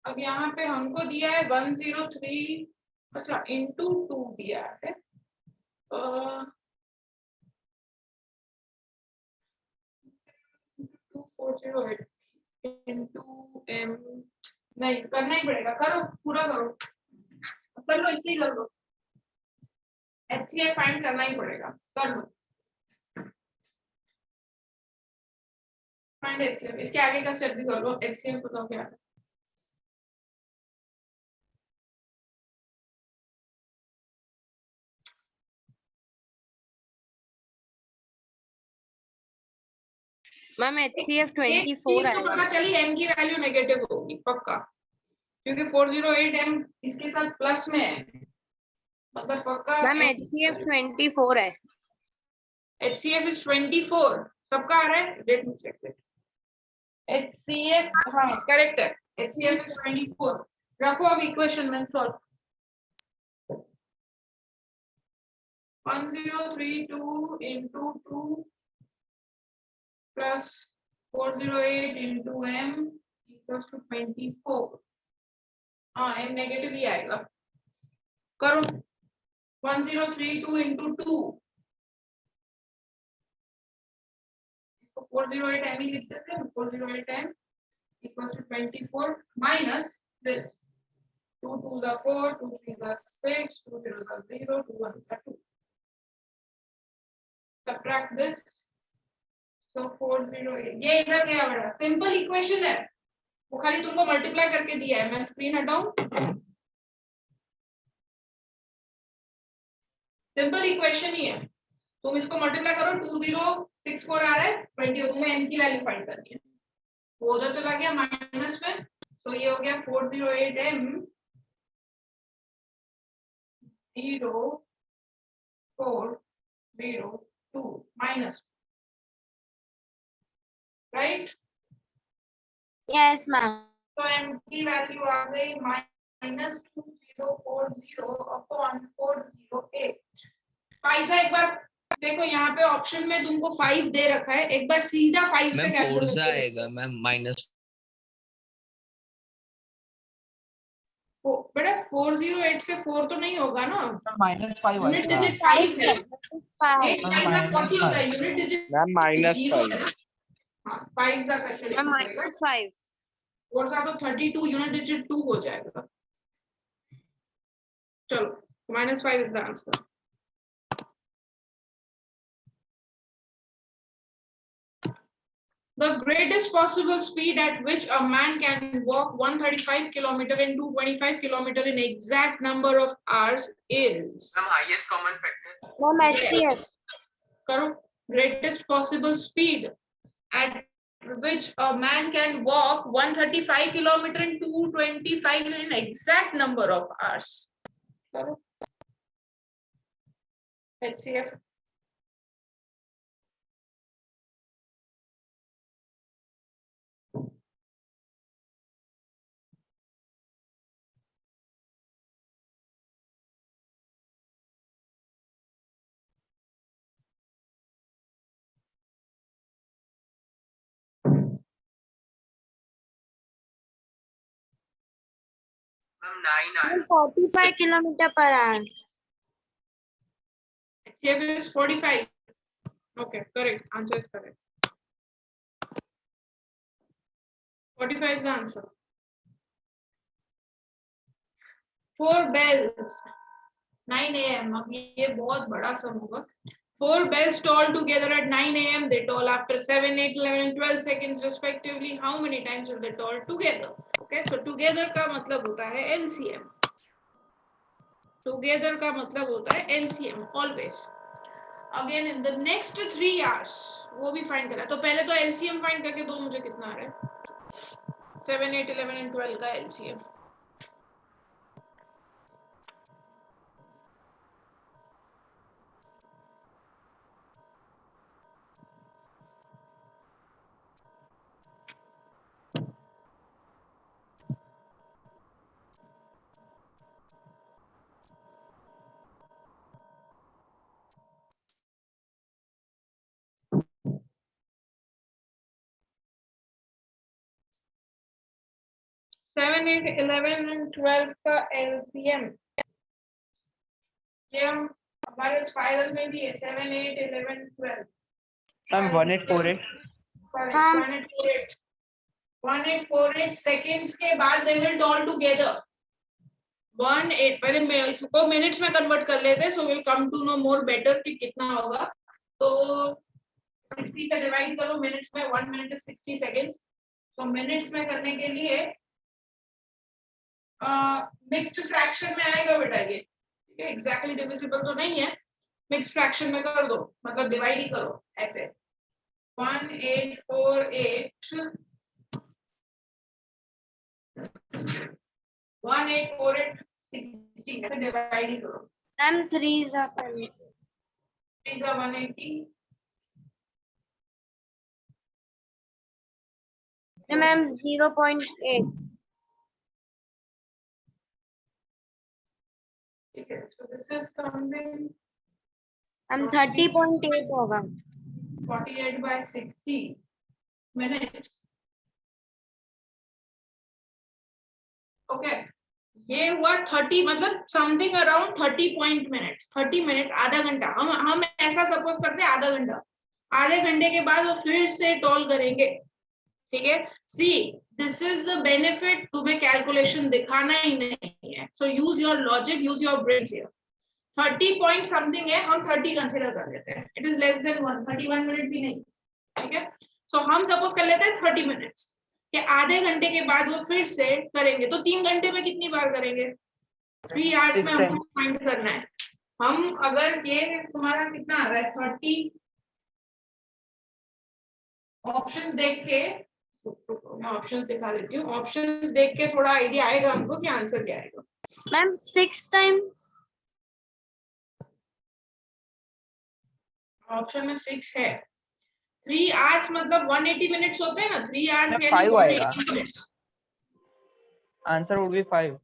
B: अब यहाँ पे हमको दिया है 103. अच्छा into 2 दिया है. 2408 into m. नहीं करना ही पड़ेगा. करो पूरा करो. कर लो इसलिए कर लो. HCF फाइंड करना ही पड़ेगा. कर लो फाइंड HCF. इसके आगे का स्टेप भी कर लो. HCF बताओ क्या है.
F: मैम HCF
B: एक
F: 24
B: चीज तो
F: आएगा.
B: पता चली m की वैल्यू नेगेटिव होगी पक्का. क्योंकि 408m इसके साथ प्लस में है. मतलब पक्का.
F: मैम HCF 24 है.
B: HCF is 24. सबका आ रहा है. Let me check it. HCF हाँ करेक्ट है. HCF is 24. रखो अब इक्वेशन में solve. 1032 into 2 plus 408 into m equals to 24. हाँ m नेगेटिव ही आएगा. करो 1032 into 2 408 m ही लिख देते हैं. 408 m equals to 24 minus this 2 2s are 4 2 3s are 6 2 0s are 0 2 1s are 2. Subtract this. So 408 ये इधर गया बेटा. सिंपल इक्वेशन है. वो खाली तुमको मल्टीप्लाई करके दिया है. मैं स्क्रीन हटाऊं. सिंपल इक्वेशन ही है. तुम इसको मल्टीप्लाई करो. 2064 आ रहा है 20. तुम्हें m की वैल्यू फाइंड करनी है. वो उधर चला गया माइनस में. तो ये हो गया 408m 0402 minus. Right.
A: Yes, ma'am.
B: तो m की वैल्यू आ गई -2062. 040 अपॉन 408। फाइजा एक बार देखो, यहाँ पे ऑप्शन में तुमको 5 दे रखा है, एक बार सीधा 5 से
H: मैम
B: कैंसिल
H: 4 से
B: करके
H: आएगा मैम माइनस
B: बेटा 408 से 4 तो नहीं होगा ना,
J: -5
B: यूनिट
J: आएगा
B: डिजिट 5 है,
A: 5
B: 8 5 का 40 होता है, यूनिट डिजिट
I: मैम -5
B: है ना। हाँ 5 का करके लिखना पड़ेगा,
F: 5
B: और सा तो 32 यूनिट डिजिट 2 हो जाएगा। चलो -5 is the answer. The greatest possible speed at which a man can walk 135 km and 225 km in exact number of hours is.
C: Ma'am highest common factor
A: ma'am HCF
B: करो, greatest possible speed at which a man can walk 135 km and 225 in exact number of hours. करो HCF।
C: Ma'am 9 आया
A: 45 kilometre per hour.
B: HCF is 45. Okay, correct. Answer is correct. 45 is the answer. 4 bells, 9 a.m. अब ये बहुत बड़ा सम होगा। 4 bells toll together at 9 a.m. They toll after 7, 8, 11, and 12 seconds respectively. How many times will they toll together? Okay, so together का मतलब होता है LCM. Together का मतलब होता है LCM always. Again in the next 3 hours वो भी फाइंड करा, तो पहले तो LCM फाइंड करके दो मुझे कितना आ रहा है। 7, 8, 11 and 12 का LCM। सेवन 8 11 and 12 का LCM ये हम हमारे स्पाइरल में भी है। 7, 8, 11, 12
J: मैम 1848
B: 1848 सेकेंड्स के बाद they will toll together 18 पहले इसको मिनट्स में कन्वर्ट कर लेते हैं, so we'll come to know more better कि कितना होगा। तो 60 से डिवाइड करो मिनट्स में, 1 minute is 60 seconds, so minutes में करने के लिए मिक्स्ड फ्रैक्शन में आएगा बेटा ये, ठीक है, एग्जैक्टली डिविजिबल तो नहीं है, मिक्स्ड फ्रैक्शन में कर दो, मतलब डिवाइड ही करो ऐसे। 1848 60 ऐसे डिवाइड ही करो।
A: मैम 3 जा पहले
B: 3 जा 180,
A: मैम 0.8
B: ठीक है, so this is something
A: ma'am 30.8 होगा।
B: 48 by 60 minutes। ओके, ये हुआ 30 मतलब समथिंग अराउंड 30 मिनट्स, 30 मिनट आधा घंटा। हम ऐसा सपोज करते हैं आधा घंटा, आधे घंटे के बाद वो फिर से टॉल करेंगे, ठीक है। See this is the benefit, तुम्हें कैलकुलेशन दिखाना ही नहीं है, so use your logic, use your brain here. 30 point something है, हम 30 कंसीडर कर लेते हैं, it is less than 1, 31 minute भी नहीं, ठीक है। सो हम सपोज कर लेते हैं 30 मिनट्स कि आधे घंटे के बाद वो फिर से करेंगे, तो 3 घंटे में कितनी बार करेंगे? 3 आवर्स में हमको फाइंड करना है। हम अगर ये तुम्हारा कितना आ रहा है 30, ऑप्शंस देख के मैं ऑप्शंस दिखा देती हूँ, ऑप्शंस देख के थोड़ा आइडिया आएगा हमको कि आंसर क्या आएगा।
A: मैम 6 टाइम्स
B: ऑप्शन में 6 है। 3 आवर्स मतलब 180 मिनट्स होते हैं ना, 3 आवर्स
J: Yeah,
B: यानी
J: 5 आएगा।
B: 180 मिनट्स।
J: Answer would be 5।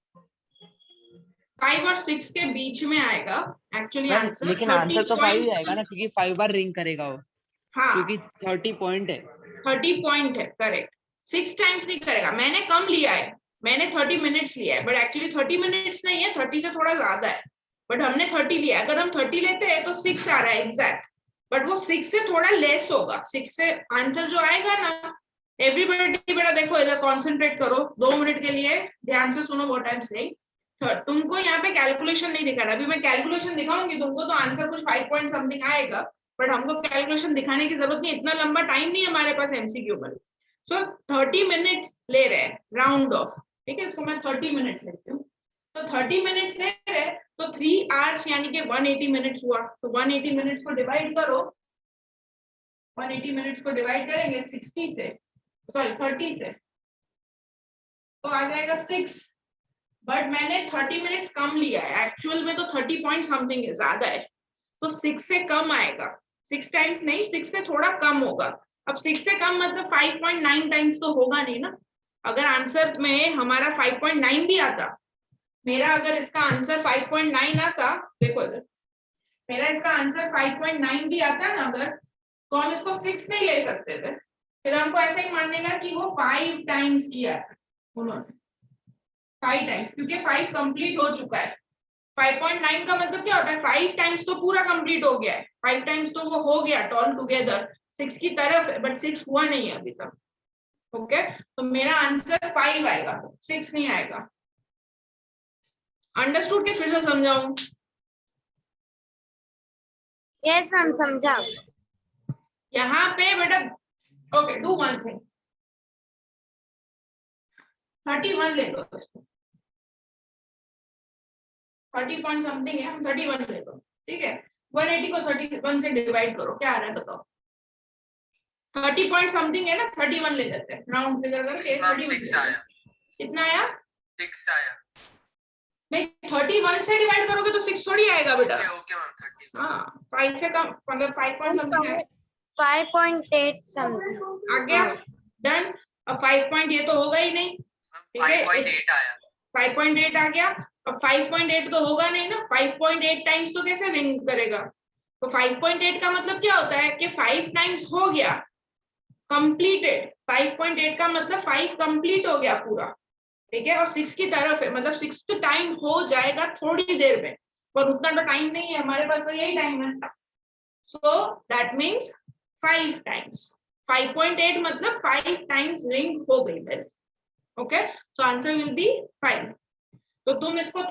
B: 5 और 6 के बीच में आएगा एक्चुअली
J: मैम
B: आंसर।
J: लेकिन आंसर तो 5 ही आएगा ना, क्योंकि 5 बार रिंग करेगा वो,
B: हाँ
J: क्योंकि 30 पॉइंट है।
B: 30 पॉइंट है, करेक्ट। 6 टाइम्स नहीं करेगा, मैंने कम लिया है, मैंने 30 मिनट्स लिया है, बट एक्चुअली 30 मिनट्स नहीं है, 30 से थोड़ा ज्यादा है, बट हमने 30 लिया है। अगर हम 30 लेते हैं तो 6 आ रहा है एग्जैक्ट, बट वो 6 से थोड़ा लेस होगा। 6 से आंसर जो आएगा ना, एवरीबॉडी बेटा देखो इधर कॉन्सेंट्रेट करो 2 मिनट के लिए, ध्यान से सुनो व्हाट आई एम सेइंग। तुमको यहाँ पे कैलकुलेशन नहीं दिखाना, अभी मैं कैलकुलेशन दिखाऊंगी तुमको तो आंसर कुछ 5 पॉइंट समथिंग आएगा, बट हमको कैलकुलेशन दिखाने की जरूरत नहीं, इतना लंबा टाइम नहीं है हमारे पास एमसीक्यू में। सो 30 मिनट्स ले रहे हैं राउंड ऑफ, ठीक है, इसको मैं 30 मिनट्स लेती हूँ। तो 30 मिनट्स ले रहे हैं तो 3 आवर्स यानी कि 180 मिनट्स हुआ। तो 180 मिनट्स को डिवाइड करो, 180 मिनट्स को डिवाइड करेंगे 60 से, सॉरी 30 से, तो आ जाएगा 6। बट मैंने 30 मिनट्स कम लिया है, एक्चुअल में तो 30 पॉइंट समथिंग है, ज्यादा है, तो 6 से कम आएगा। 6 टाइम्स नहीं, 6 से थोड़ा कम होगा। अब 6 से कम मतलब 5.9 टाइम्स तो होगा नहीं ना। अगर आंसर में हमारा 5.9 भी आता, मेरा अगर इसका आंसर 5.9 आता, देखो इधर मेरा इसका आंसर 5.9 भी आता ना अगर, तो हम इसको 6 नहीं ले सकते थे, फिर हमको ऐसे ही मानने का कि वो 5 टाइम्स किया है उन्होंने, 5 टाइम्स, क्योंकि 5 कंप्लीट हो चुका है। 5.9 का मतलब क्या होता है, 5 टाइम्स तो पूरा कंप्लीट हो गया है, 5 टाइम्स तो वो हो गया ऑल टुगेदर, 6 की तरफ है, बट 6 हुआ नहीं है अभी तक। ओके, तो मेरा आंसर 5 आएगा, 6 नहीं आएगा। अंडरस्टूड के फिर से समझाऊं?
A: यस मैम, समझा।
B: यहाँ पे बेटा ओके, डू वन थिंग, 31 ले लो, 30 पॉइंट समथिंग है, 31 ले लो, ठीक है। 180 को 31 से डिवाइड करो, क्या आ रहा है बताओ। 30 पॉइंट समथिंग है ना, 31 ले लेते हैं राउंड फिगर करके।
C: 6 आया,
B: कितना आया?
C: 6 आया।
B: नहीं, 31 से डिवाइड करोगे तो 6 थोड़ी आएगा बेटा।
C: Okay ma'am, 30।
B: हाँ, 5 से कम मतलब 5 पॉइंट समथिंग है,
A: 5.8 समथिंग
B: आ गया, डन। अब 5 पॉइंट ये तो होगा ही नहीं, ठीक है,
C: 5.8 आया,
B: 5.8 आ गया। अब 5.8 तो होगा नहीं ना, 5.8 टाइम्स तो कैसे रिंग करेगा। तो 5.8 का मतलब क्या होता है कि 5 टाइम्स हो गया कंप्लीटेड। 5.8 का मतलब 5 कंप्लीट हो गया पूरा, ठीक है, और 6 की तरफ है, मतलब 6th टाइम हो जाएगा थोड़ी देर में, पर उतना तो टाइम नहीं है हमारे पास, तो यही टाइम है। सो दैट मीन्स 5 टाइम्स, 5.8 मतलब 5 टाइम्स रिंग हो गई मेरे। Okay, so answer will be 5। तो तुम इसको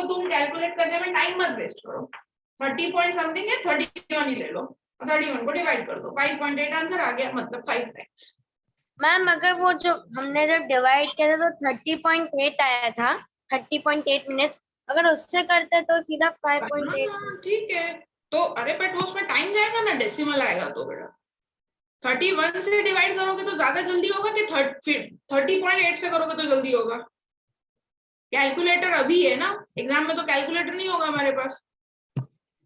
B: तुम कैलकुलेट करने में टाइम मत वेस्ट करो। 30 पॉइंट समथिंग है, 31 ही ले लो, 31 को डिवाइड कर दो, 5.8 आंसर आ गया, मतलब 5 टाइम्स।
A: मैम अगर वो जो हमने जब डिवाइड किया था तो 30.8 आया था, 30.8 मिनट्स, अगर उससे करते तो सीधा 5.8।
B: ठीक है, तो अरे बट वो उसमें टाइम जाएगा ना, डेसिमल आएगा तो बेटा 31 से डिवाइड करोगे तो ज्यादा जल्दी होगा कि 30.8 से करोगे तो जल्दी होगा। कैलकुलेटर अभी है ना, एग्जाम में तो कैलकुलेटर नहीं होगा हमारे पास।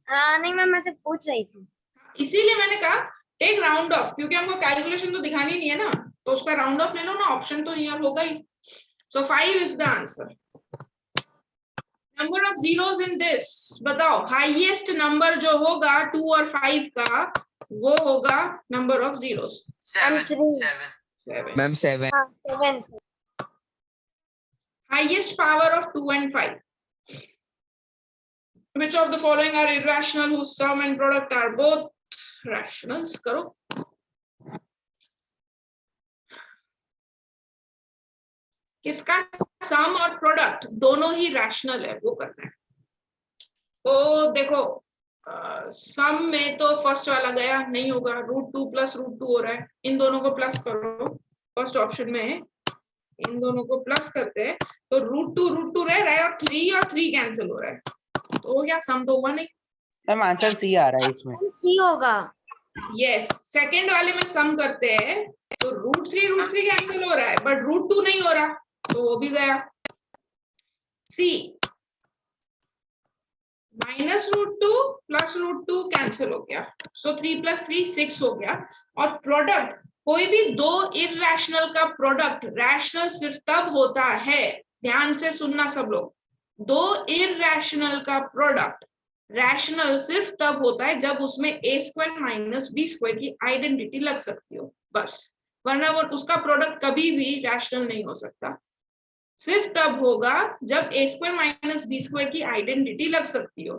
A: हाँ नहीं मैम, मैं से पूछ रही थी।
B: इसीलिए मैंने कहा टेक राउंड ऑफ, क्योंकि हमको कैलकुलेशन तो दिखानी नहीं है ना, तो उसका राउंड ऑफ ले लो ना, ऑप्शन तो यहाँ होगा ही। सो 5 is the answer. Number of zeros in this, बताओ हाईएस्ट नंबर जो होगा 2 और 5 का, वो होगा number of zeros.
C: 7
H: ma'am 7।
A: 7।
B: Highest power of 2 and 5. Which of the following are irrational whose sum and product are both rational? करो। किसका सम और प्रोडक्ट दोनों ही रैशनल है, वो करना है। तो देखो सम में तो फर्स्ट वाला गया, नहीं होगा, √2 + √2 हो रहा है, इन दोनों को प्लस करो, फर्स्ट ऑप्शन में है, इन दोनों को प्लस करते हैं तो √2 रह रहा है, और 3 और 3 कैंसिल हो रहा है, तो हो गया, सम तो हुआ नहीं।
J: मैम आंसर सी आ रहा है इसमें।
A: सी होगा।
B: यस, सेकंड वाले में सम करते हैं तो √3 कैंसिल हो रहा है, बट √2 नहीं हो रहा, तो वो भी गया। सी -√2 + √2 कैंसिल हो गया, सो 3 + 3 6 हो गया। और प्रोडक्ट, कोई भी दो इरैशनल का प्रोडक्ट रैशनल सिर्फ तब होता है, ध्यान से सुनना सब लोग, दो इरैशनल का प्रोडक्ट रैशनल सिर्फ तब होता है जब उसमें a square minus B square की आइडेंटिटी लग सकती हो, बस। वरना वो उसका प्रोडक्ट कभी भी रैशनल नहीं हो सकता। सिर्फ तब होगा जब a square minus B square की आइडेंटिटी लग सकती हो।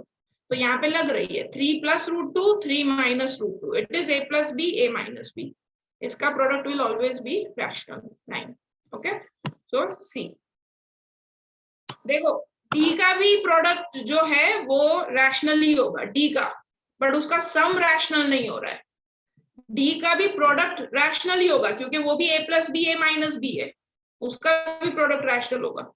B: तो यहाँ पे लग रही है 3 plus root 2 3 minus root 2, it is a plus B a minus B. इसका product will always be rational. 9 okay, so C. देखो डी का भी प्रोडक्ट जो है वो रैशनली होगा डी का, बट उसका सम रैशनल नहीं हो रहा है। डी का भी प्रोडक्ट रैशनली होगा क्योंकि वो भी a plus B a minus B है, उसका भी प्रोडक्ट रैशनल होगा।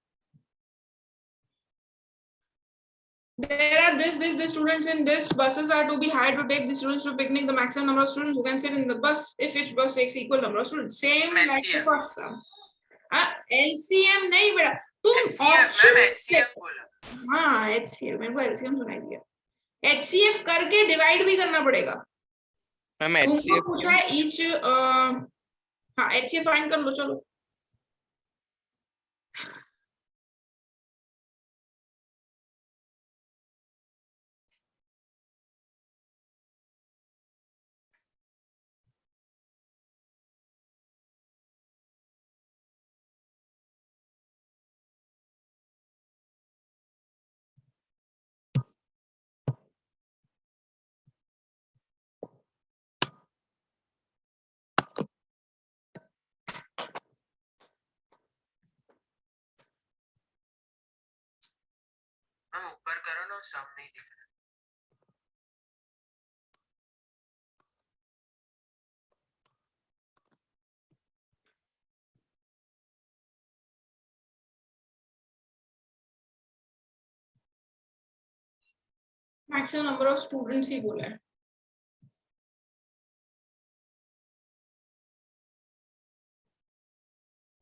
B: There are the students in this buses are to be hired to take the students to picnic. The maximum number of students who can sit in the bus if each bus takes equal number of students. Same like the first sum. LCM नहीं बेटा, तुम
C: HCF बोला।
B: हाँ HCF, मेरे को LCM सुनाई दिया। HCF करके डिवाइड भी करना पड़ेगा।
I: मैम
B: तुमको
I: HCF
B: पूछा है each हाँ HCF फाइंड कर लो चलो।
C: मैम ऊपर करो ना, सम नहीं दिख रहा।
B: मैक्सिमम नंबर ऑफ स्टूडेंट्स ही बोला है।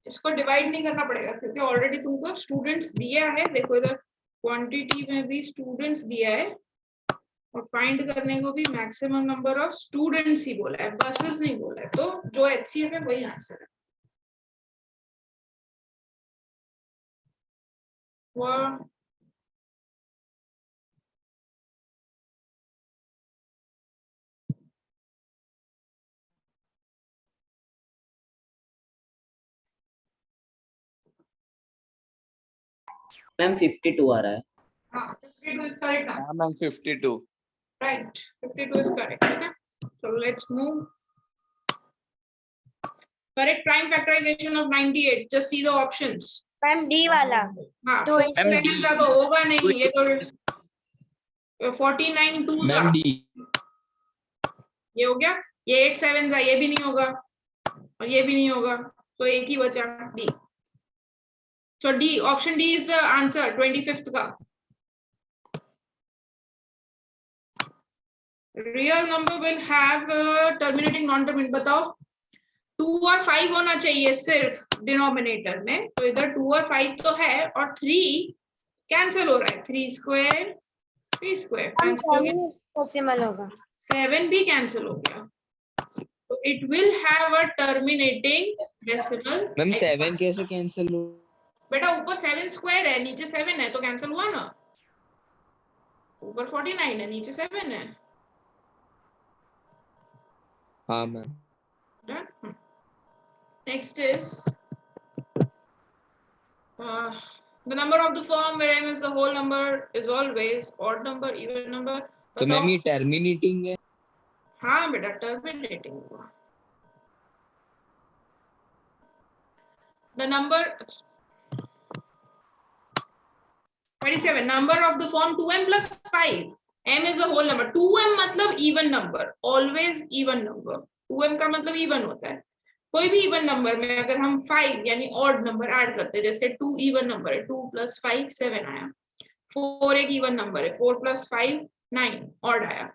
B: इसको डिवाइड नहीं करना पड़ेगा क्योंकि ऑलरेडी तुमको स्टूडेंट्स दिया है। देखो इधर क्वांटिटी में भी स्टूडेंट्स दिया है और फाइंड करने को भी मैक्सिमम नंबर ऑफ स्टूडेंट्स ही बोला है, बसेस नहीं बोला है। तो जो HCF है वही आंसर है। वाह
D: मैम 52 आ रहा है।
B: हाँ 52 is correct answer.
I: हाँ ma'am 52।
B: Right, 52 is correct. Okay, so let's move. Correct prime factorization of 98. Just see the options.
A: Ma'am D वाला
B: हाँ 47 का तो होगा नहीं, ये तो 49 2 का
H: मैम डी।
B: ये हो गया, ये 8 7 का ये भी नहीं होगा और ये भी नहीं होगा, तो एक ही बचा D. So D, option D is the answer, 25th का। Real number will have terminating non-terminating। बताओ 2 और 5 होना चाहिए सिर्फ डिनोमिनेटर में, तो इधर 2 और 5 तो है और 3 कैंसिल हो रहा है। 3 स्क्वायर 3 स्क्वायर
A: डेसिमल होगा,
B: 7 भी कैंसिल हो गया, तो it will have a terminating decimal.
H: Ma'am 7 कैसे कैंसिल हो?
B: बेटा ऊपर 7 स्क्वायर है नीचे 7 है तो कैंसिल हुआ ना। ऊपर 49 है नीचे 7 है।
H: हाँ ma'am.
B: Next is the number of the form where m is the whole number is always odd number, even number।
H: तो मैम ये टर्मिनेटिंग है।
B: हाँ बेटा टर्मिनेटिंग हुआ। The number 27 number of the form 2m plus 5, m is a whole number। 2m मतलब even number, always even number। 2m का मतलब even होता है। कोई भी इवन नंबर में अगर हम 5 यानी ऑड नंबर ऐड करते हैं, जैसे 2 इवन नंबर है, 2 + 5 7 आया। 4 एक इवन नंबर है, 4 + 5 9 ऑड आया।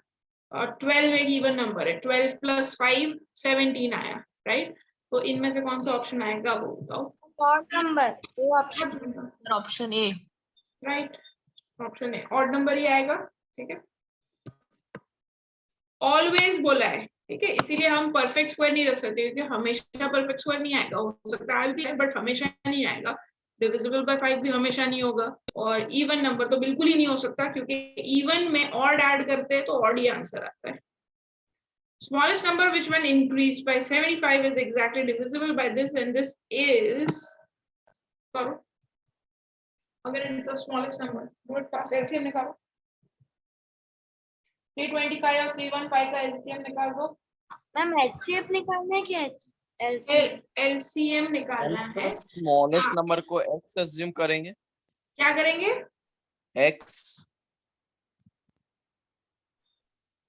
B: और 12 एक इवन नंबर है, 12 + 5 17 आया, राइट। तो इनमें से कौन सा ऑप्शन आएगा वो बताओ।
A: ऑड नंबर वो
E: option A.
B: Right, option A odd number ही आएगा। ठीक है, ऑलवेज बोला है, ठीक है, इसीलिए हम परफेक्ट स्क्वायर नहीं रख सकते क्योंकि हमेशा परफेक्ट स्क्वायर नहीं आएगा। हो सकता है भी बट हमेशा नहीं आएगा। डिविजिबल बाय 5 भी हमेशा नहीं होगा, और इवन नंबर तो बिल्कुल ही नहीं हो सकता, क्योंकि इवन में ऑड ऐड करते हैं तो ऑड ही आंसर आता है। Smallest number which when increased by 75 is exactly divisible by this, and this is, करो अगर it's the smallest number, do it fast, LCM निकालो। 325 और 315 का LCM निकाल दो।
A: मैम HCF निकालना है कि LCM?
B: LCM निकालना है।
I: स्मॉलेस्ट
B: हाँ।
I: नंबर को x अज्यूम करेंगे।
B: क्या करेंगे?
I: x।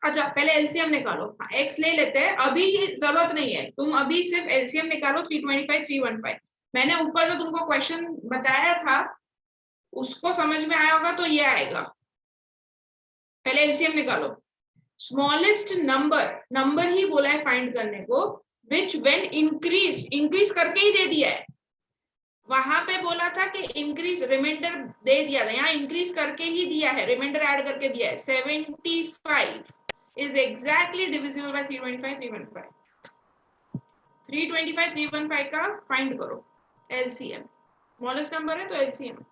B: अच्छा पहले LCM निकालो। हाँ, x ले लेते हैं, अभी जरूरत नहीं है, तुम अभी सिर्फ LCM निकालो 325 315। मैंने ऊपर जो तुमको क्वेश्चन बताया था उसको समझ में आया होगा, तो ये आएगा। पहले LCM निकालो। स्मॉलेस्ट नंबर ही बोला है फाइंड करने को, विच व्हेन इंक्रीज करके ही दे दिया है। वहां पे बोला था कि इंक्रीज रिमाइंडर दे दिया था, यहाँ इंक्रीज करके ही दिया है, रिमाइंडर ऐड करके दिया है। 75 is exactly divisible by 325 315। 325 315 का फाइंड करो LCM, स्मॉलेस्ट नंबर है तो LCM।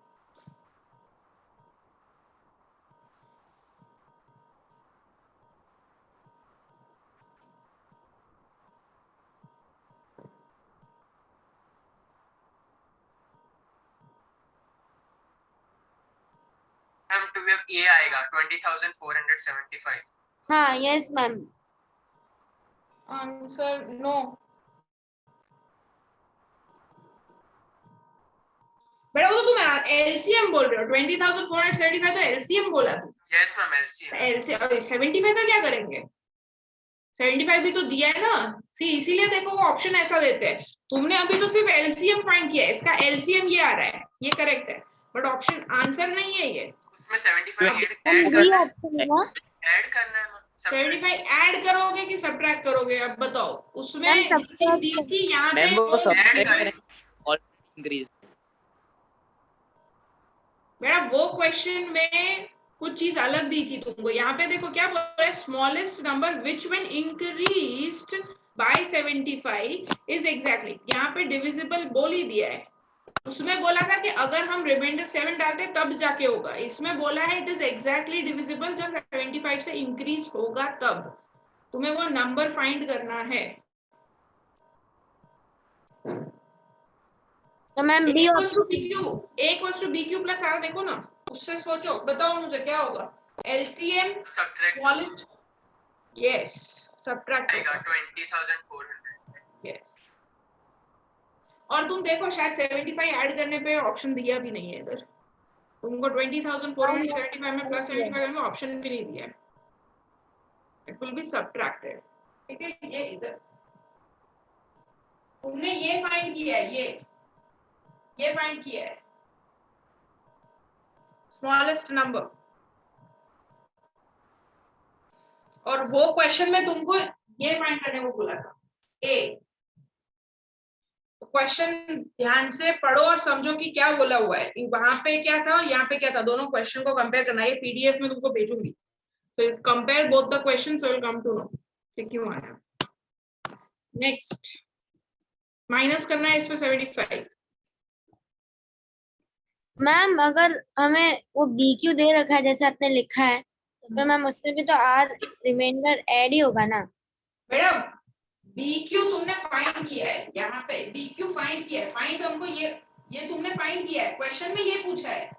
C: मैम 12 A आएगा 20,475।
A: हाँ यस मैम।
B: Answer no. बेटा वो तो तुम LCM बोल रहे हो, 20,475 तो LCM बोला तुम।
C: Yes ma'am LCM।
B: LCM 75 का क्या करेंगे? 75 भी तो दिया है ना, सी इसीलिए देखो वो ऑप्शन ऐसा देते हैं। तुमने अभी तो सिर्फ LCM फाइंड किया है, इसका LCM ये आ रहा है, ये करेक्ट है, बट ऑप्शन आंसर नहीं है ये।
C: उसमें 75
A: मैम
C: ऐड
A: बी
C: करना है,
A: ऑप्शन है ना?
C: ऐड करना है मैम।
B: 75 ऐड करोगे कि सब्ट्रैक्ट करोगे, अब बताओ। उसमें
A: मैम सब्ट्रैक्ट
B: दी थी यहाँ पे
D: मैम वो सब्ट्रैक्ट
C: करें।
D: करें और इंक्रीज।
B: बेटा वो क्वेश्चन में कुछ चीज अलग दी थी तुमको, यहाँ पे देखो क्या बोल रहा है, smallest number which when increased by 75 is exactly, यहाँ पे डिविजिबल बोल ही दिया है। उसमें बोला था कि अगर हम रिमाइंडर 7 डालते तब जाके होगा, इसमें बोला है इट इज एग्जैक्टली डिविजिबल जब 75 से इंक्रीज होगा तब। तुम्हें वो नंबर फाइंड करना है।
A: तो ma'am B option.
B: A equals to BQ plus R देखो ना, उससे सोचो, बताओ मुझे क्या होगा। LCM
C: subtract
B: smallest, yes, subtract
C: आएगा
B: होगा,
C: 20,400।
B: yes। और तुम देखो शायद 75 ऐड करने पे ऑप्शन दिया भी नहीं है इधर तुमको, 20,475 में प्लस 75 में ऑप्शन भी नहीं दिया है, इट विल बी सब्ट्रैक्टेड। ठीक है, ये इधर तुमने ये फाइंड किया है, ये फाइंड किया है स्मॉलेस्ट नंबर, और वो क्वेश्चन में तुमको ये फाइंड करने को बोला था ए। क्वेश्चन ध्यान से पढ़ो और समझो कि क्या बोला हुआ है, वहां पे क्या था और यहाँ पे क्या था, दोनों क्वेश्चन को कंपेयर करना। ये PDF में तुमको भेजूंगी, तो compare both the questions, so will come to know कि क्यों आया। नेक्स्ट माइनस करना है इसमें 75।
A: मैम अगर हमें वो BQ दे रखा है जैसे आपने लिखा है, तो फिर मैम उसमें भी तो R रिमाइंडर ऐड ही होगा ना?
B: मैडम BQ तुमने फाइंड किया है, यहाँ पे BQ फाइंड किया है, फाइंड हमको ये तुमने फाइंड किया है, क्वेश्चन में ये पूछा है।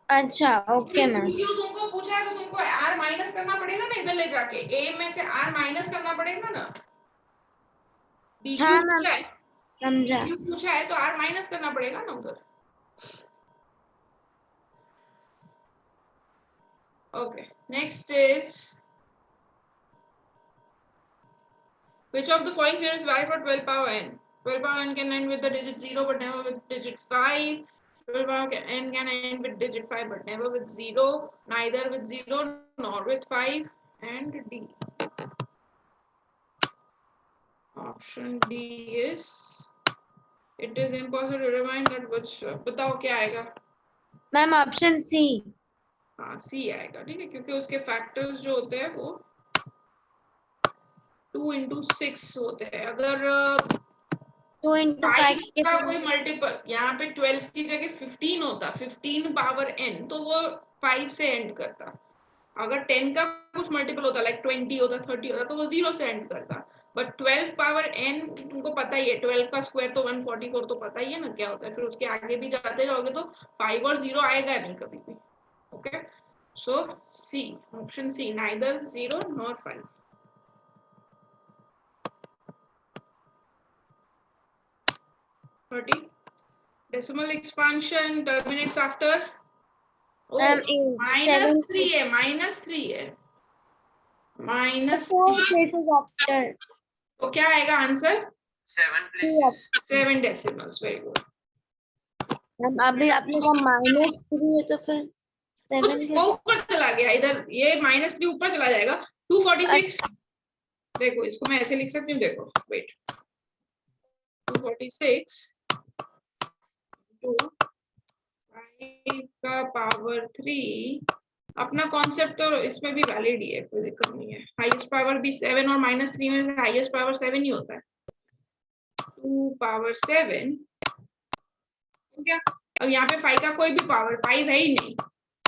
A: अच्छा ओके मैम।
B: BQ तुमको पूछा है तो तुमको R माइनस करना पड़ेगा ना, इधर ले जाके A में से R माइनस करना पड़ेगा ना। BQ
A: हाँ
B: पूछा
A: मैम
B: है,
A: समझा।
B: BQ पूछा है तो R माइनस करना पड़ेगा ना उधर। Okay, next is which of the following series is valid for 12 power n? 12 power n can end with the digit 0 but never with digit 5. 12 power n can end with digit 5 but never with 0, neither with 0 nor with 5, and D. Option D is it is impossible to remind that which, बताओ क्या आएगा?
A: Ma'am option C।
B: हाँ C आएगा, ठीक है, क्योंकि उसके factors जो होते हैं वो 2 into 6 होते हैं। अगर
A: 2 into 5
B: 5
A: के
B: का कोई मल्टीपल, यहाँ पे 12 की जगह 15 होता, 15 पावर n, तो वो 5 से एंड करता। अगर 10 का कुछ मल्टीपल होता, लाइक 20 होता, 30 होता, तो वो 0 से एंड करता। बट 12 पावर n तुमको पता ही है, 12 का स्क्वायर तो 144, तो पता ही है ना क्या होता है। फिर उसके आगे भी जाते जाओगे तो 5 और 0 आएगा नहीं कभी भी। Okay, so C, option C, neither 0 nor 5। 30 decimal expansion terminates after -3 है, -3 है,
A: four places after
B: तो क्या आएगा answer?
C: 7 places.
B: 7 decimals, very good।
A: Ma'am अभी आपने कहा -3 है तो फिर 7
B: वो ऊपर चला गया, इधर ये -3 ऊपर चला जाएगा। 246, देखो इसको मैं ऐसे लिख सकती हूँ, देखो वेट, 246 टू 5 का पावर 3, अपना कॉन्सेप्ट तो इसमें भी वैलिड ही है, कोई दिक्कत नहीं है। हाईएस्ट पावर भी 7 और -3 में से हाईएस्ट पावर 7 ही होता है। 2 पावर 7 हो गया। अब यहाँ पे 5 का कोई भी पावर 5 है ही नहीं,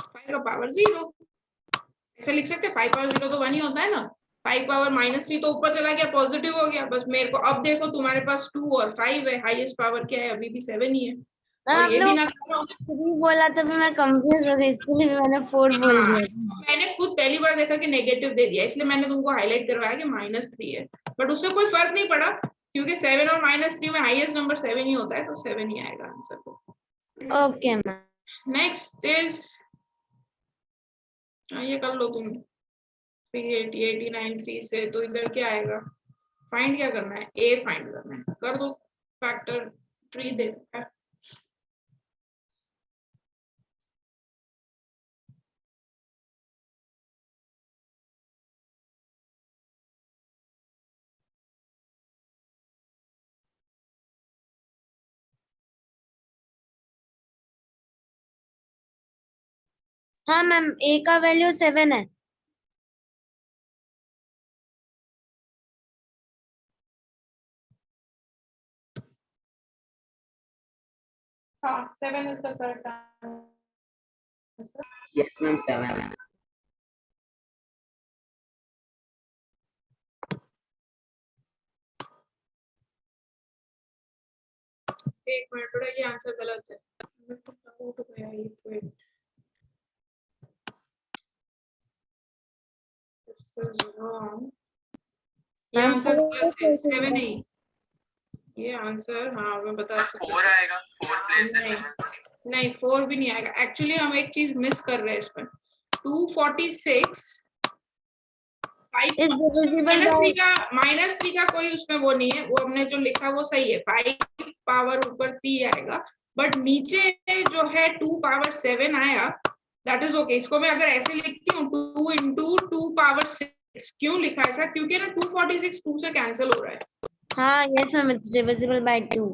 B: 5 का पावर 0, ऐसे लिख सकते हैं। 5 पावर 0 तो 1 ही होता है ना। 5 पावर -3 तो ऊपर चला गया, पॉजिटिव हो गया। बस मेरे को अब देखो, तुम्हारे पास 2 और 5 है, हाईएस्ट पावर क्या है? अभी भी 7 ही है। और ये भी ना करो,
A: 3 बोला तो फिर मैं कंफ्यूज हो गई, इसलिए मैंने 4 बोल दिया।
B: मैंने खुद पहली बार देखा कि नेगेटिव दे दिया, इसलिए मैंने तुमको हाईलाइट करवाया कि -3 है। बट उससे कोई फर्क नहीं पड़ा, क्योंकि 7 और -3 में हाईएस्ट नंबर 7 ही होता है, तो 7 ही आएगा answer.
A: Okay ma'am.
B: Next is, ये कर लो तुम, 380 89 3 से, तो इधर क्या आएगा? फाइंड क्या करना है? ए फाइंड करना है, कर दो। फैक्टर ट्री दे रखा है।
A: हाँ मैम, ए का वैल्यू 7 है।
B: हाँ, 7 is the correct answer.
D: Yes, ma'am, 7.
B: एक मिनट, थोड़ा ये आंसर गलत है। आउट हो गया ये, वेट, दिस इज रॉन्ग। ये
A: मैम,
B: आंसर गलत है,
A: 4
B: 7 है ये आंसर। हाँ, मैं बता
C: 4 आएगा, 4 places में।
B: नहीं, 4 भी नहीं आएगा। एक्चुअली हम एक चीज मिस कर रहे हैं इसमें। 246
A: is divisible by
B: -3 का कोई उसमें वो नहीं है, वो हमने जो लिखा वो सही है। 5 पावर ऊपर 3 आएगा, बट नीचे जो है 2 पावर 7 आया, दैट इज ओके। इसको मैं अगर ऐसे लिखती हूँ, 2 into 2 पावर 6, क्यों लिखा ऐसा? क्योंकि ना 246 2 से कैंसिल हो रहा है।
A: हाँ, yes ma'am, it's divisible by 2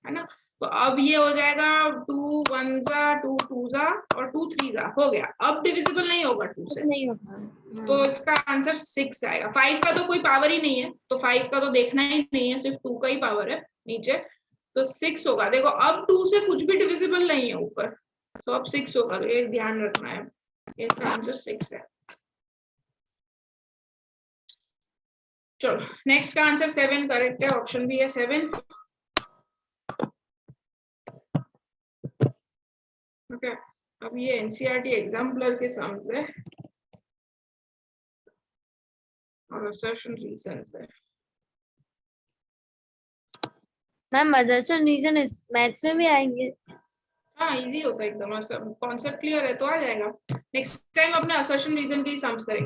B: है ना। तो अब ये हो जाएगा 2 1 जा 2 2 जा और 2 3 जा, हो गया। अब डिविजिबल नहीं होगा 2 से,
A: नहीं होगा।
B: तो इसका आंसर 6 आएगा। 5 का तो कोई पावर ही नहीं है, तो 5 का तो देखना ही नहीं है, सिर्फ 2 का ही पावर है नीचे, तो 6 होगा। देखो, अब 2 से कुछ भी डिविजिबल नहीं है ऊपर, तो अब 6 होगा, तो ये ध्यान रखना है। इसका आंसर 6 है। चलो, नेक्स्ट का आंसर 7 करेक्ट है, ऑप्शन भी है 7। ओके, अब ये एनसीईआरटी एग्जाम्पलर के सम्स है और असर्शन रीजंस है।
A: मैम, असर्शन रीजन इस मैथ्स में भी आएंगे।
B: हाँ, इजी होता है एकदम, कॉन्सेप्ट क्लियर है तो आ जाएगा। नेक्स्ट टाइम अपने असर्शन रीजन के ही सम्स करेंगे।